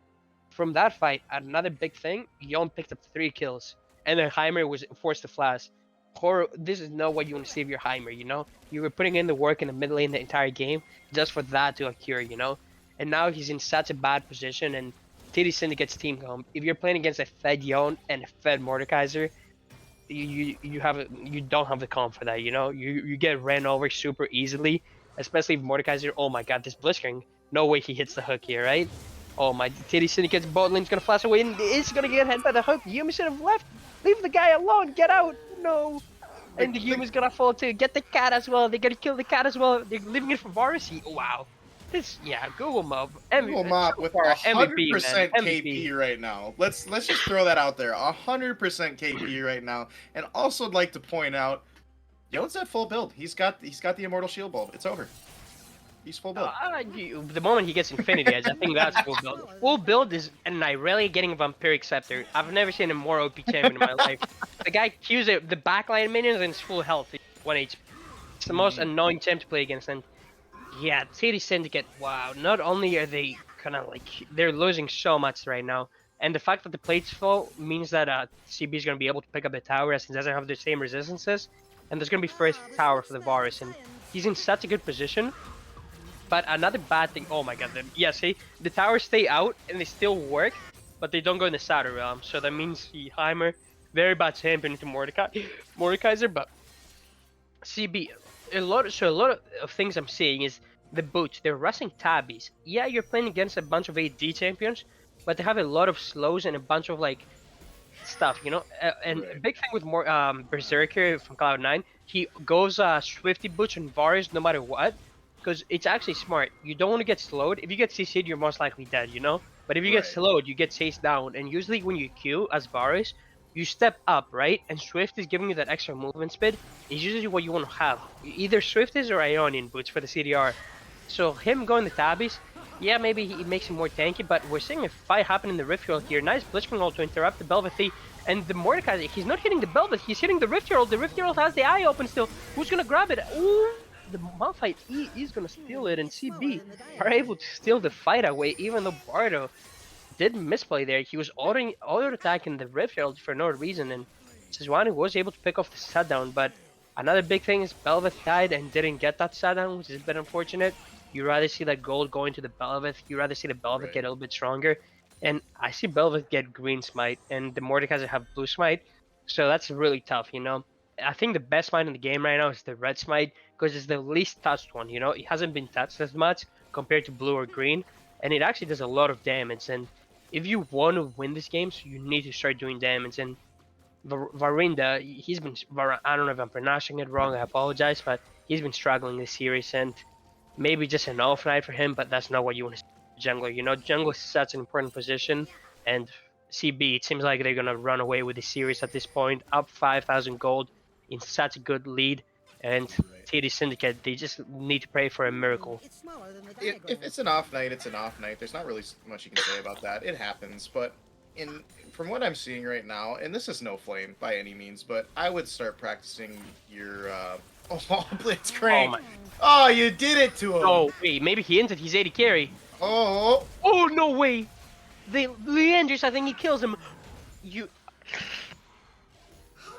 from that fight, another big thing, Yon picked up 3 kills. And then Heimer was forced to flash. This is not what you want to see of your Heimer, you know? You were putting in the work in the mid lane the entire game just for that to occur, you know? And now he's in such a bad position, and TD Syndicate's team comp. If you're playing against a fed Yon and a fed Mordekaiser, you don't have the comp for that, you know? You get ran over super easily, especially if Mordekaiser. Oh my god, this Blitzcrank. No way he hits the hook here, right? Oh my, TD Syndicate's bot lane's gonna flash away and it's gonna get hit by the hook. Yumi should have left. Leave the guy alone. Get out. No. And the Yumi's gonna fall too. Get the cat as well. They're gonna kill the cat as well. They're leaving it for Varus. Wow. This, yeah, Google Map. Google Map with MVP, 100% man. KP right now. Let's just throw that out there. 100% KP right now. And also I'd like to point out, Yode's at full build. He's got the Immortal Shield Bulb. It's over. He's full build. The moment he gets Infinity Edge, I think that's full build. Full build is an Irelia getting a Vampiric Scepter. I've never seen a more OP champion in my life. The guy queues the backline minions and it's full health, 1 HP. It's the most annoying champ to play against, and yeah, TD Syndicate, wow. Not only are they kind of like, they're losing so much right now, and the fact that the plates fall means that CB is going to be able to pick up the tower as he doesn't have the same resistances, and there's going to be first tower for the Varus, and he's in such a good position. But another bad thing, oh my god, yeah, see, the towers stay out and they still work, but they don't go in the Shadow Realm, so that means Heimer, very bad champion into Mordekaiser, but CB, a lot of things I'm seeing is the boots. They're rushing tabbies. Yeah, you're playing against a bunch of AD champions, but they have a lot of slows and a bunch of like stuff, and a Right. big thing with more Berserker from Cloud9, he goes Swifty boots and Varus no matter what, because it's actually smart. You don't want to get slowed. If you get CC'd, you're most likely dead. But if you get Right. slowed, you get chased down, and usually when you queue as Varus, you step up, right? And Swift is giving you that extra movement speed. Is usually what you want to have. Either Swift is or Ionian boots for the CDR. So him going the tabbies, yeah, maybe he makes him more tanky, but we're seeing a fight happen in the Rift Herald here. Nice Blitzcrank ult to interrupt the Belvathy, and the Mordekaiser, he's not hitting the Belvath, he's hitting the Rift Herald. The Rift Herald has the eye open still. Who's gonna grab it? Ooh, the Malphite E is gonna steal it, and CB are able to steal the fight away, even though Bardo did misplay there. He was auto-attacking the Rift Herald for no reason, and Sejuani was able to pick off the shutdown, but another big thing is Belvath died and didn't get that shutdown, which is a bit unfortunate. You rather see that gold going to the Belvath. You rather see the Belvath Right. get a little bit stronger. And I see Belvath get green smite, and the Mordekaiser have blue smite. So that's really tough. I think the best smite in the game right now is the red smite, because it's the least touched one. It hasn't been touched as much compared to blue or green, and it actually does a lot of damage. And if you want to win this game, so you need to start doing damage. And Varinda, I don't know if I'm pronouncing it wrong, I apologize, but he's been struggling this series, and maybe just an off night for him, but that's not what you want to see jungler. Jungler is such an important position, and CB, it seems like they're gonna run away with the series at this point, up 5,000 gold in such a good lead, and Right. TD Syndicate, they just need to pray for a miracle. If it's an off night, it's an off night. There's not really much you can say about that. It happens, but in from what I'm seeing right now, and this is no flame by any means, but I would start practicing your oh Oh Blitzcrank. my, Oh, you did it to him. oh wait, maybe he entered his 80 carry. Oh, Oh no way! The Leandris, I think he kills him. You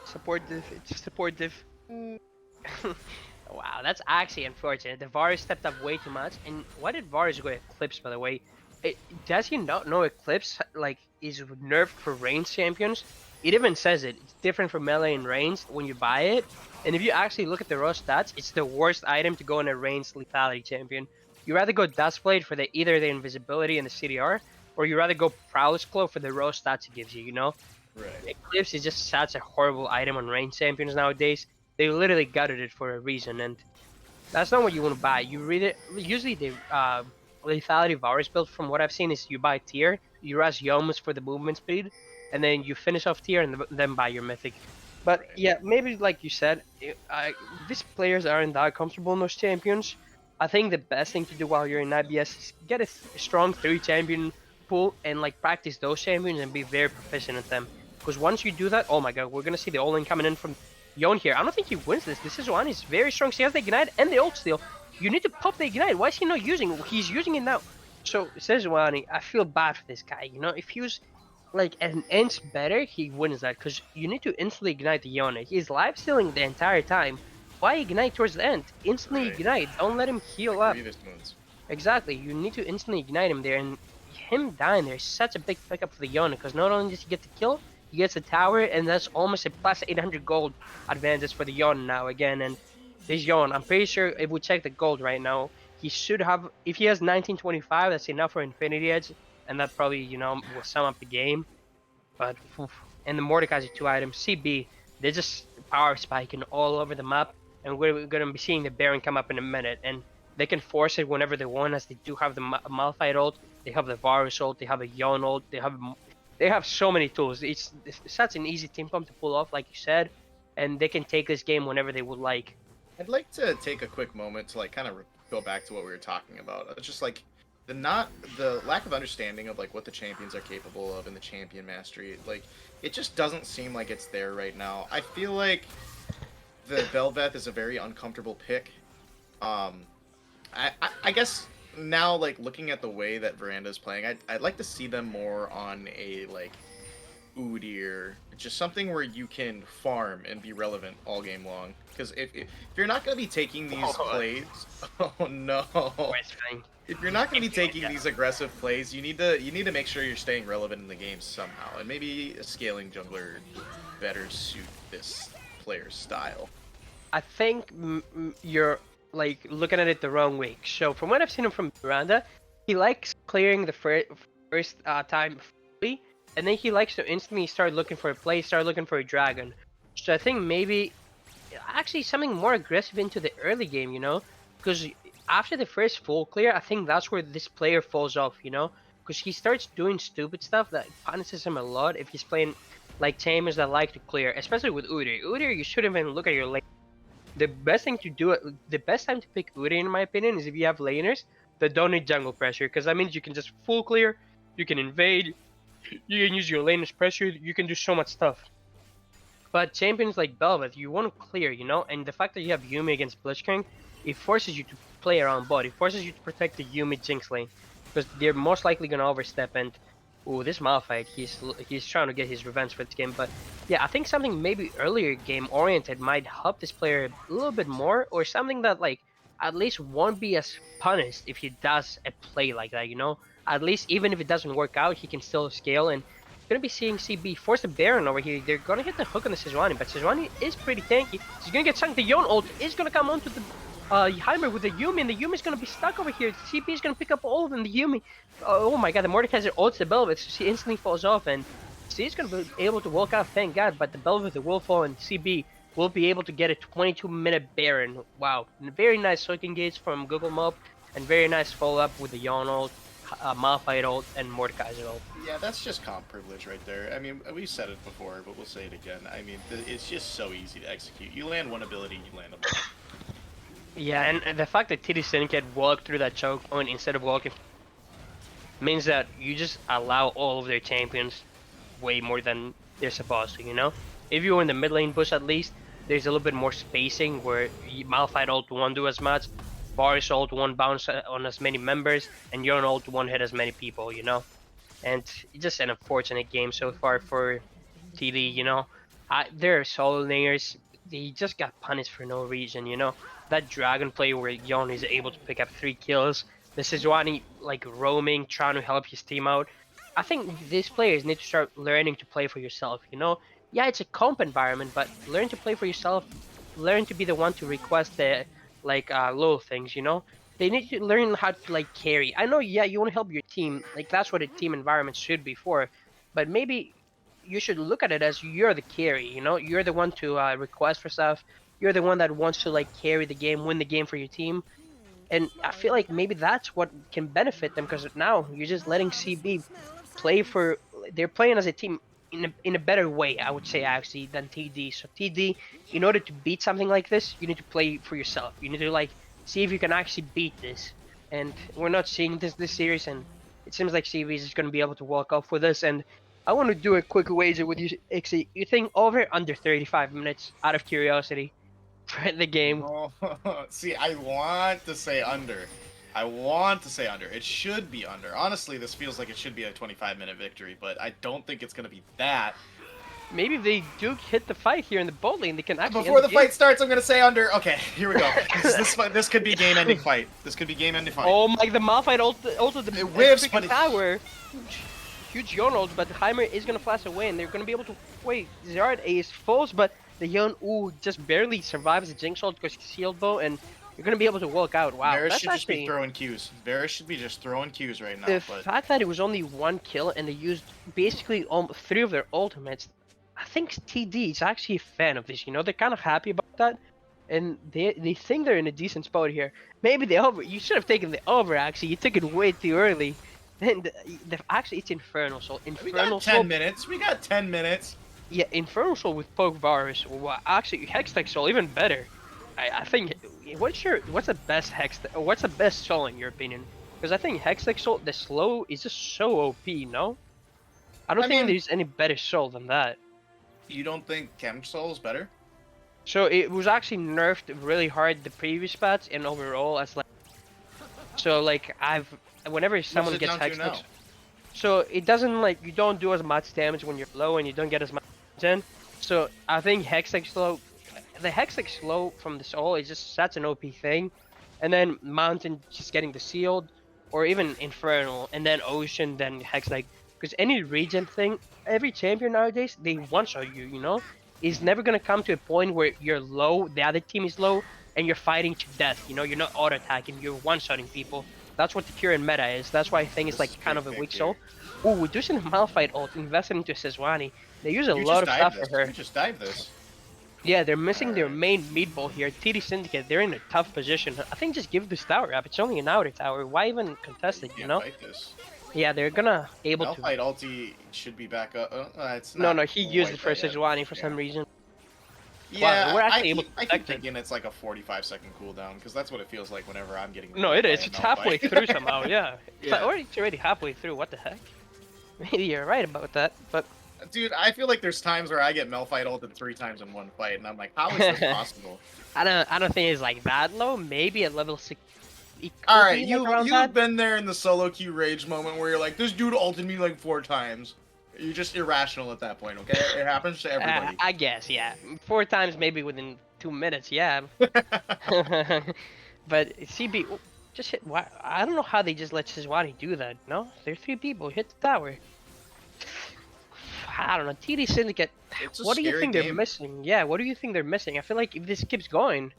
support diff, it's support diff. Wow, that's actually unfortunate. The Varus stepped up way too much. And why did Varus go Eclipse, by the way? Does he not know Eclipse is nerfed for ranged champions? It even says it. It's different for melee and ranged when you buy it. And if you actually look at the raw stats, it's the worst item to go in a ranged lethality champion. You rather go Dustblade for either the invisibility and the CDR, or you rather go Prowess Claw for the raw stats it gives you. right. Eclipse is just such a horrible item on ranged champions nowadays. They literally gutted it for a reason, and that's not what you want to buy. You read it. Usually, the lethality Varus build, from what I've seen, is you buy tier, you rush Yomus for the movement speed, and then you finish off tier and then buy your mythic. But Right. yeah, maybe like you said, these players aren't that comfortable in those champions. I think the best thing to do while you're in IBS is get a strong 3 champion pool and like practice those champions and be very proficient at them. Because once you do that, oh my god, we're gonna see the all-in coming in from Yon here. I don't think he wins this. This is one. He's very strong. He has the ignite and the ult still. You need to pop the ignite. Why is he not using it? He's using it now. So Sejuani, I feel bad for this guy. If he was like an inch better, he wins that, because you need to instantly ignite the Yone. He's live stealing the entire time. Why ignite towards the end? Instantly Right. ignite. Don't let him heal Like up. Grievous wounds. Exactly. You need to instantly ignite him there, and him dying there is such a big pickup for the Yone, because not only does he get the kill, he gets a tower, and that's almost a plus 800 gold advantage for the Yone now again. And this Yone, I'm pretty sure if we check the gold right now, he should have, if he has 1925, that's enough for Infinity Edge, and that probably, will sum up the game. But, oof. And the Mordekaiser 2 items, CB, they're just power spiking all over the map, and we're going to be seeing the Baron come up in a minute, and they can force it whenever they want, as they do have the Malphite ult, they have the Varus ult, they have a Yon ult, they have so many tools. It's such an easy team comp to pull off, like you said, and they can take this game whenever they would like. I'd like to take a quick moment to like kind of go back to what we were talking about. It's just like the lack of understanding of like what the champions are capable of in the champion mastery. Like it just doesn't seem like it's there right now. I feel like the Belveth is a very uncomfortable pick. I guess now like looking at the way that Veranda's playing, I'd like to see them more on a like Udyr, just something where you can farm and be relevant all game long. Because if you're not going to be taking these plays, oh no, if you're not going to be taking these aggressive plays, you need to make sure you're staying relevant in the game somehow, and maybe a scaling jungler better suit this player's style. I think you're like looking at it the wrong way. So from what I've seen him from Miranda, he likes clearing the first time fully, and then he likes to instantly start looking for a play, start looking for a dragon. So I think maybe actually something more aggressive into the early game, you know, because after the first full clear, I think that's where this player falls off, you know, because he starts doing stupid stuff that punishes him a lot if he's playing like champions that like to clear, especially with Udyr. Udyr, you shouldn't even look at your lane. The best thing to do, the best time to pick Udyr, in my opinion, is if you have laners that don't need jungle pressure, because that means you can just full clear, you can invade, you can use your laners pressure, you can do so much stuff. But champions like Bel'Veth, you want to clear, you know, and the fact that you have Yuumi against Blitzcrank, it forces you to play around bot. It forces you to protect the Yuumi Jinx lane, because they're most likely gonna overstep. And ooh, this Malphite, he's trying to get his revenge for this game. But yeah, I think something maybe earlier game oriented might help this player a little bit more, or something that like at least won't be as punished if he does a play like that, you know. At least even if it doesn't work out, he can still scale and gonna be seeing CB force the Baron over here. They're gonna hit the hook on the Sejuani, but Sejuani is pretty tanky. He's gonna get sunk. The Yon ult is gonna come onto the Heimer with the Yuumi, and the Yumi's gonna be stuck over here. CB is gonna pick up all of them. The Yuumi, oh my god, the Mordekaiser ults the Bel'Veth, so she instantly falls off, and she's gonna be able to walk out, thank god, but the Bel'Veth will fall, and CB will be able to get a 22-minute Baron. Wow, very nice hook engage from Google Mob, and very nice follow-up with the Yon ult, Malphite ult, and Mordekaiser ult. Yeah, that's just comp privilege right there. I mean, we've said it before, but we'll say it again. I mean, it's just so easy to execute. You land one ability, you land them all. Yeah, and the fact that TD Syndicate walked through that choke point instead of walking means that you just allow all of their champions way more than they're supposed to, you know? If you were in the mid lane push at least, there's a little bit more spacing where Malphite ult won't do as much, Varus ult won't bounce on as many members, and Yon ult won't hit as many people, you know? And it's just an unfortunate game so far for TD, you know? Their solo laners, they just got punished for no reason, you know? That dragon play where Yon is able to pick up 3 kills, the Sejuani like roaming, trying to help his team out. I think these players need to start learning to play for yourself, you know? Yeah, it's a comp environment, but learn to play for yourself, learn to be the one to request the like little things, you know? They need to learn how to like carry. I know, yeah, you want to help your team, like that's what a team environment should be for, but maybe you should look at it as you're the carry, you know? You're the one to request for stuff. You're the one that wants to like carry the game, win the game for your team. And I feel like maybe that's what can benefit them, because now you're just letting CB play for. They're playing as a team in a better way, I would say, actually, than TD. So TD, in order to beat something like this, you need to play for yourself. You need to like see if you can actually beat this. And we're not seeing this series, and it seems like CB is just going to be able to walk off with us. And I want to do a quick wager with you, Ixie. You think over under 35 minutes, out of curiosity, for the game? Oh, see, I want to say under. I want to say under. It should be under. Honestly, this feels like it should be a 25-minute victory, but I don't think it's going to be that. Maybe if they do hit the fight here in the bot lane, they can actually. Before the fight starts, I'm going to say under. Okay, here we go. This could be game-ending fight. This could be game-ending fight. Oh my, the Malphite also the it whiffs, but tower. Huge Yon ult, but Heimer is going to flash away, and they're going to be able to. Wait, Zard Ace falls, but the Yon just barely survives the Jinx ult because he's healed bow, and you're going to be able to walk out. Wow, Varus that's should just actually... be throwing Qs. Varus should be just throwing Qs right now. The fact that it was only 1 kill and they used basically 3 of their ultimates, I think TD is actually a fan of this, you know? They're kind of happy about that, and they think they're in a decent spot here. Maybe the over, you should have taken the over, actually. You took it way too early. And actually, it's Infernal Soul. Infernal Soul. We got 10 minutes. We got 10 minutes. Yeah, Infernal Soul with Poke Varus. Well, actually, Hextech Soul even better. I think. What's the best What's the best Soul in your opinion? Because I think Hextech Soul, the slow is just so OP. No, I mean, there's any better Soul than that. You don't think Chem Soul is better? So it was actually nerfed really hard the previous patch, and overall as like. So like whenever someone gets Hextech. So it doesn't like, you don't do as much damage when you're low and you don't get as much damage in. So I think Hextech Slow, the Hextech Slow from the Soul is just such an OP thing. And then Mountain just getting the Sealed, or even Infernal, and then Ocean, then Hextech. Because any region thing, every champion nowadays, they one-shot you, you know? is never gonna come to a point where you're low, the other team is low, and you're fighting to death. You know, you're not auto attacking, you're one-shotting people. That's what the current meta is. That's why I think it's This is like kind big of a pick weak here. soul. Oh, we're doing a Malphite ult invested into Sejuani. They use a You lot just of dive stuff for this. her. You just dive this. Yeah, they're missing their Alright. main meatball here. TD Syndicate, they're in a tough position. I think just give this tower up. It's only an outer tower. Why even contest You it, you can't know? fight this. Yeah, they're gonna able to. Malphite ulti should be back up. It's No, not no, he used it quite for that yet. Sejuani for Yeah. some reason. Wow, Yeah, we're I actually able keep to I keep protect it. thinking it's like a 45-second cooldown because that's what it feels like whenever I'm getting. No, it by is. a It's halfway Malphite. through somehow, yeah. Yeah. It's already halfway through. What the heck? Maybe you're right about that, but Dude, I feel like there's times where I get Malphite ulted 3 times in one fight, and I'm like, how is this possible? I don't think it's like that low. Maybe at level 6, it All could right, be like around that. you've been there in the solo queue rage moment where you're like, this dude ulted me like 4 times. You're just irrational at that point, okay? It happens to everybody. I guess, yeah. 4 times maybe within 2 minutes, yeah. But CB, oh, just hit. Why? I don't know how they just let Sejuani do that. No, there are 3 people. Hit the tower. I don't know. TD Syndicate. It's a What do you scary think they're game. missing? Yeah, what do you think they're missing? I feel like if this keeps going,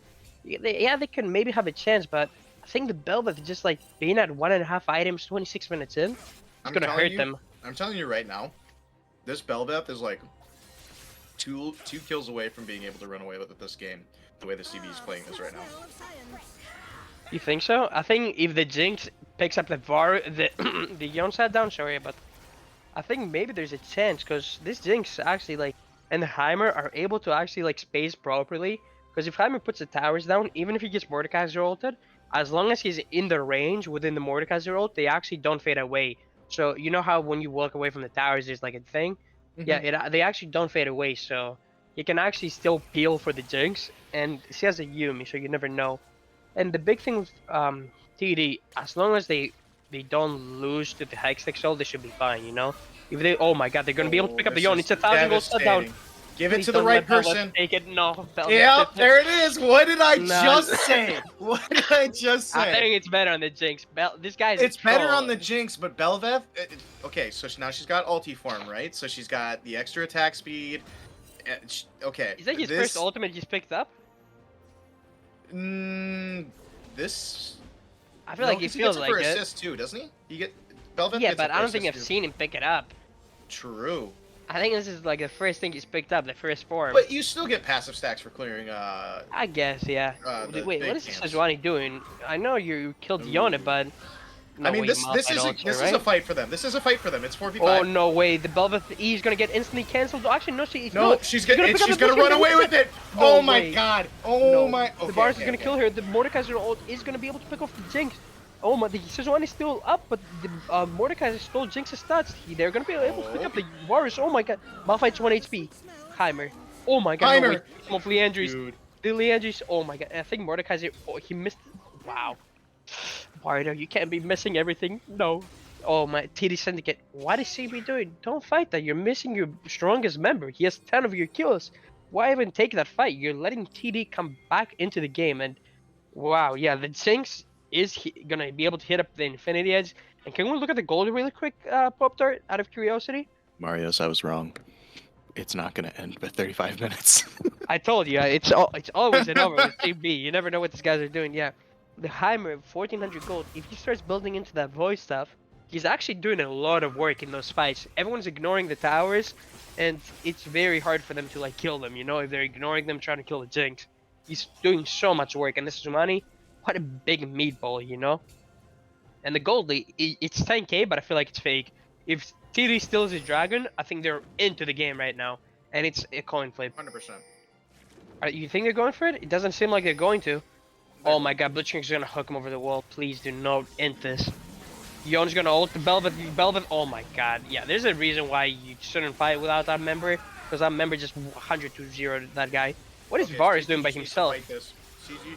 they can maybe have a chance, but I think the Belbeth just like being at 1.5 items 26 minutes in, it's I'm gonna telling hurt you, them. I'm telling you right now, this Belbeth is like two kills away from being able to run away with it this game. The way the CB is playing this right now. You think so? I think if the Jinx picks up the the Yonsad down, sorry, but I think maybe there's a chance because this Jinx actually like and the Heimer are able to actually like space properly. Because if Heimer puts the towers down, even if he gets Mordekaiser ulted, as long as he's in the range within the Mordekaiser ult, they actually don't fade away. So you know how when you walk away from the towers, there's like a thing. Yeah, they actually don't fade away. So you can actually still peel for the Jinx, and she has a Yumi, so you never know. And the big thing with TD, as long as they don't lose to the Hextech Soul, they should be fine, you know? If they, oh my god, they're gonna be able to pick up the This Yon. is It's 1,000 gold shutdown. devastating. Give it Please to the don't right let Belva person. take it. No, Belva Yeah, took it. there it is. What did I No. just say? What did I just I say? think it's better on the Jinx. This guy's It's a better troll. on the Jinx, but Belveth. Okay, so now she's got ulti form, right? So she's got the extra attack speed. Okay. Is that his this, first ultimate he's picked up? This. I feel No, like it 'cause he feels gets it like for it. assist too, doesn't he? You get Belveth. Yeah, gets but it I for don't think I've assist, too. seen him pick it up. True. I think this is like the first thing he's picked up, the first form. But you still get passive stacks for clearing. I guess, yeah. The Wait, big what is camps. Sejuani doing? I know you killed Yona, but no I mean, way, this Malphite is a, ults her, this is right? a fight for them. This is a fight for them. It's 4v5. Oh no way! The Belveth E is gonna get instantly cancelled. Actually, no, she's No, she's gonna pick up she's the gonna Blitzcrank, run away with it. No Oh my way. god. Oh No. my. The Okay, Varus okay, is gonna okay. kill her. The Mordekaiser ult is gonna be able to pick off the Jinx. Oh my, the Sejuani is still up, but the Mordekaiser stole Jinx's stats. They're gonna be able to pick up the Varus. Oh my god. Malphite's 1 HP. Heimer. Oh my god, no way. Heimer. Some of Leandry's. Dude. The Leandry's. Oh my god. I think Mordekaiser. Oh, he missed. Wow. Bardo, you can't be missing everything. No. Oh my, TD Syndicate. What is CB doing? Don't fight that. You're missing your strongest member. He has 10 of your kills. Why even take that fight? You're letting TD come back into the game. And wow, yeah, the Jinx is gonna be able to hit up the Infinity Edge. And can we look at the gold really quick, Pop Tart, out of curiosity? Marios, I was wrong. It's not going to end by 35 minutes. I told you, it's always an over with CB. You never know what these guys are doing. Yeah, the Heimer, 1400 gold. If he starts building into that voice stuff, he's actually doing a lot of work in those fights. Everyone's ignoring the towers, and it's very hard for them to like kill them. You know, if they're ignoring them, trying to kill the Jinx, he's doing so much work. And this is money. What a big meatball, you know. And the gold, it's 10k, but I feel like it's fake. If TD steals his dragon, I think they're into the game right now, and it's a coin flip. 100%. You think they're going for it? It doesn't seem like they're going to. Oh my god, Blitzkrieg's gonna hook him over the wall. Please do not end this. Yon's gonna ult the Belveth. Oh my god. Yeah, there's a reason why you shouldn't fight without that member, because that member just 100-0 that guy. What is Okay, Varus CB doing by just needs to himself? fight this.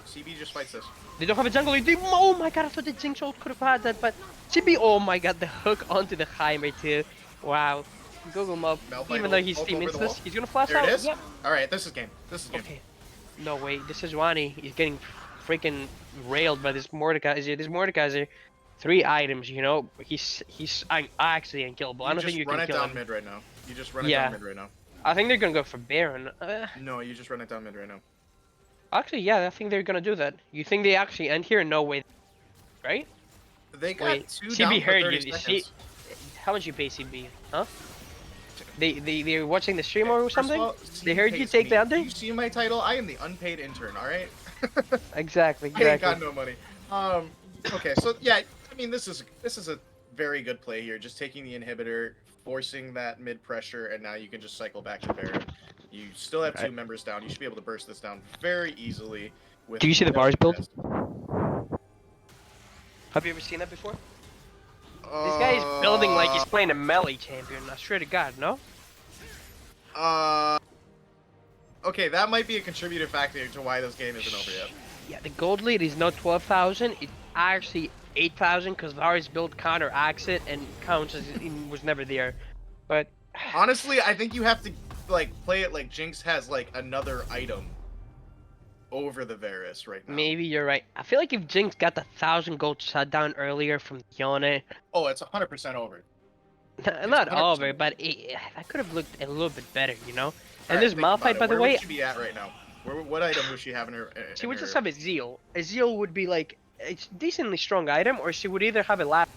CB just fights this. They don't have a jungle. Oh my god, I thought the Jinx ult could have had that, but CB. Oh my god, the hook onto the Heimer too. Wow. Google him up. Malphite Even though ult he's over team the instance, wall. he's gonna flash There out. it is. Yep. All right, this is game. This is game. Okay. No way. This is Wani. He's getting freaking railed by this Mordekaiser. This Mordekaiser, 3 items. You know, he's actually unkillable. I You don't just think you run can it kill down him. mid right now. You just run it Yeah. down mid right now. I think they're gonna go for Baron. No, you just run it down mid right now. Actually, yeah, I think they're gonna do that. You think they actually end here? No way, right? They got Wait, 2 CB down for heard 30 you. seconds. How much you pay CB? Huh? They're watching the stream or First of something? all, They CB heard you pays take me. the under? You see my title? I am the unpaid intern. All right. Exactly, I ain't exactly. got no money. Okay, so yeah, I mean this is a very good play here. Just taking the inhibitor, forcing that mid pressure, and now you can just cycle back to Baron. You still have 2 Right. members down. You should be able to burst this down very easily. With Do you see the bars build? GST. Have you ever seen that before? This guy is building like he's playing a melee champion. I swear to God, no? Okay, that might be a contributing factor to why this game isn't over yet. Yeah, the gold lead is not 12,000. It's actually 8,000 because Lars build counteracts it and counts as it was never there. But Honestly, I think you have to like play it like Jinx has like another item over the Varus right now. maybe you're right. I feel like if Jinx got the 1,000 gold shutdown earlier from Yone, Oh, it's 100% over. not 100% over, but that could have looked a little bit better, you know? And Alright, this think about Malphite, it. by the Where way, would she be at right now? What item would she have in her? she would just have a Zeal. A Zeal would be like a decently strong item, or she would either have a last.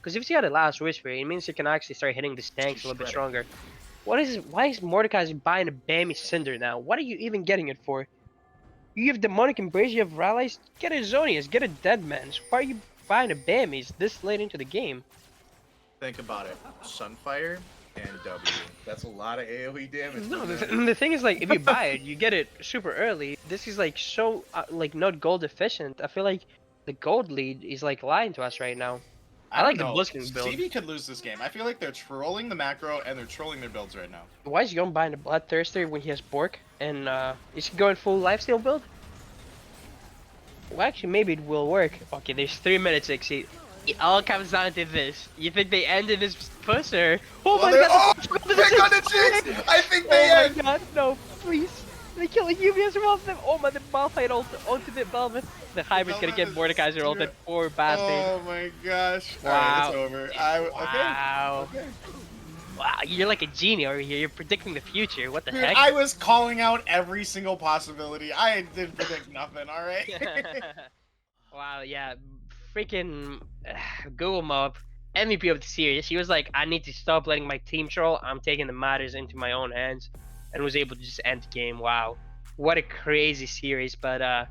Because if she had a last whisper, it means she can actually start hitting the stanks She's a little bit shredded. stronger. Why is Mordecai buying a Bammy Cinder now? What are you even getting it for? You have Demonic Embrace, you have Rallies, get a Zonius, get a Deadman's. Why are you buying a Bammies this late into the game? Think about it. Sunfire and W. That's a lot of AoE damage. No, man. the thing is like if you buy it, you get it super early. This is like so like not gold efficient. I feel like the gold lead is like lying to us right now. I like the don't know. Blitzkrieg build. CB could lose this game. I feel like they're trolling the macro and they're trolling their builds right now. Why is Yon buying a Bloodthirster when he has Bork and is he going full lifesteal build? Well, actually, maybe it will work. Okay, there's 3 minutes, Exceed. It all comes down to this. You think they ended this push or? Oh my god! Oh, pick on the Jinx! I think they Oh end! my god, no, please. They're killing UBS of them. Oh my, the Malphite ultimate Belveth. The hybrid's gonna get Mordekaiser ulted. Poor bastard. Oh my gosh. Wow. Alright, it's over. Wow. Okay. Wow, you're like a genie over here. You're predicting the future. What the Dude, heck? I was calling out every single possibility. I didn't predict nothing, alright? Wow, yeah. Freaking Google Mob, MVP of the series. He was like, I need to stop letting my team troll. I'm taking the matters into my own hands. And was able to just end the game. Wow. What a crazy series. But,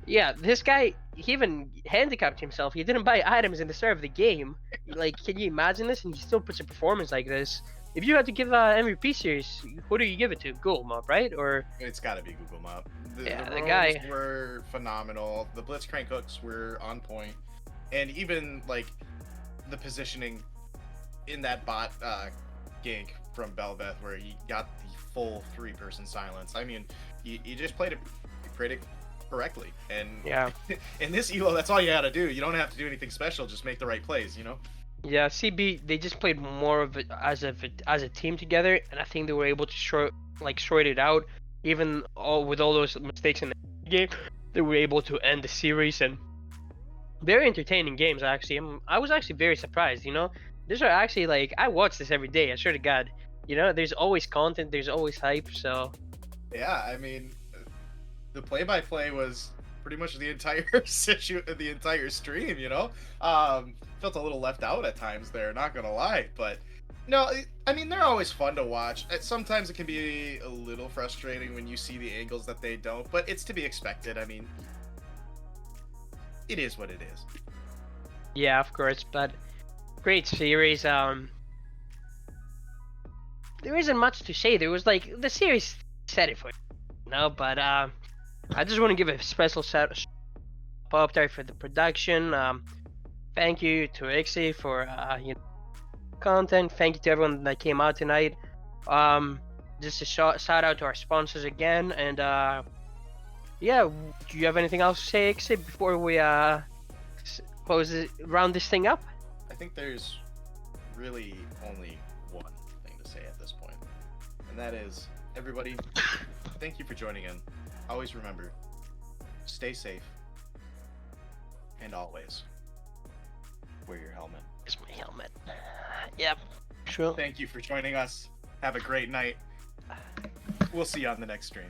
yeah, this guy, he even handicapped himself. He didn't buy items in the start of the game. Like, can you imagine this? And he still puts a performance like this. If you had to give MVP series, who do you give it to? Google Mob, right? Or It's gotta be Google Map. Yeah, the roams guy- were phenomenal. The Blitzcrank hooks were on point. And even, like, the positioning in that bot gank from Belveth where he got the full 3-person silence. I mean, you just played it pretty correctly. And yeah. in this elo, that's all you gotta do. You don't have to do anything special. Just make the right plays, you know? Yeah, CB, they just played more of it as a team together, and I think they were able to sort it out. Even with all those mistakes in the game, they were able to end the series, and very entertaining games. Actually, I was actually very surprised. You know, these are actually like I watch this every day. I swear to God. You know, there's always content, there's always hype. So Yeah, I mean, the play-by-play was pretty much the entire the entire stream. You know, felt a little left out at times there. Not gonna lie, but no, I mean they're always fun to watch. Sometimes it can be a little frustrating when you see the angles that they don't, but it's to be expected. I mean, it is what it is. yeah, of course. But great series. There isn't much to say. There was like the series said it for you know, but I just want to give a special shout up there for the production. Thank you to Ixie for content. Thank you to everyone that came out tonight. Just a shout out to our sponsors again, and yeah, do you have anything else to say, Ixie, before we round this thing up? I think there's really only one thing to say at this point, and that is, everybody, thank you for joining in. Always remember, stay safe, and always wear your helmet. It's my helmet. Yep. True. Thank you for joining us. Have a great night. We'll see you on the next stream.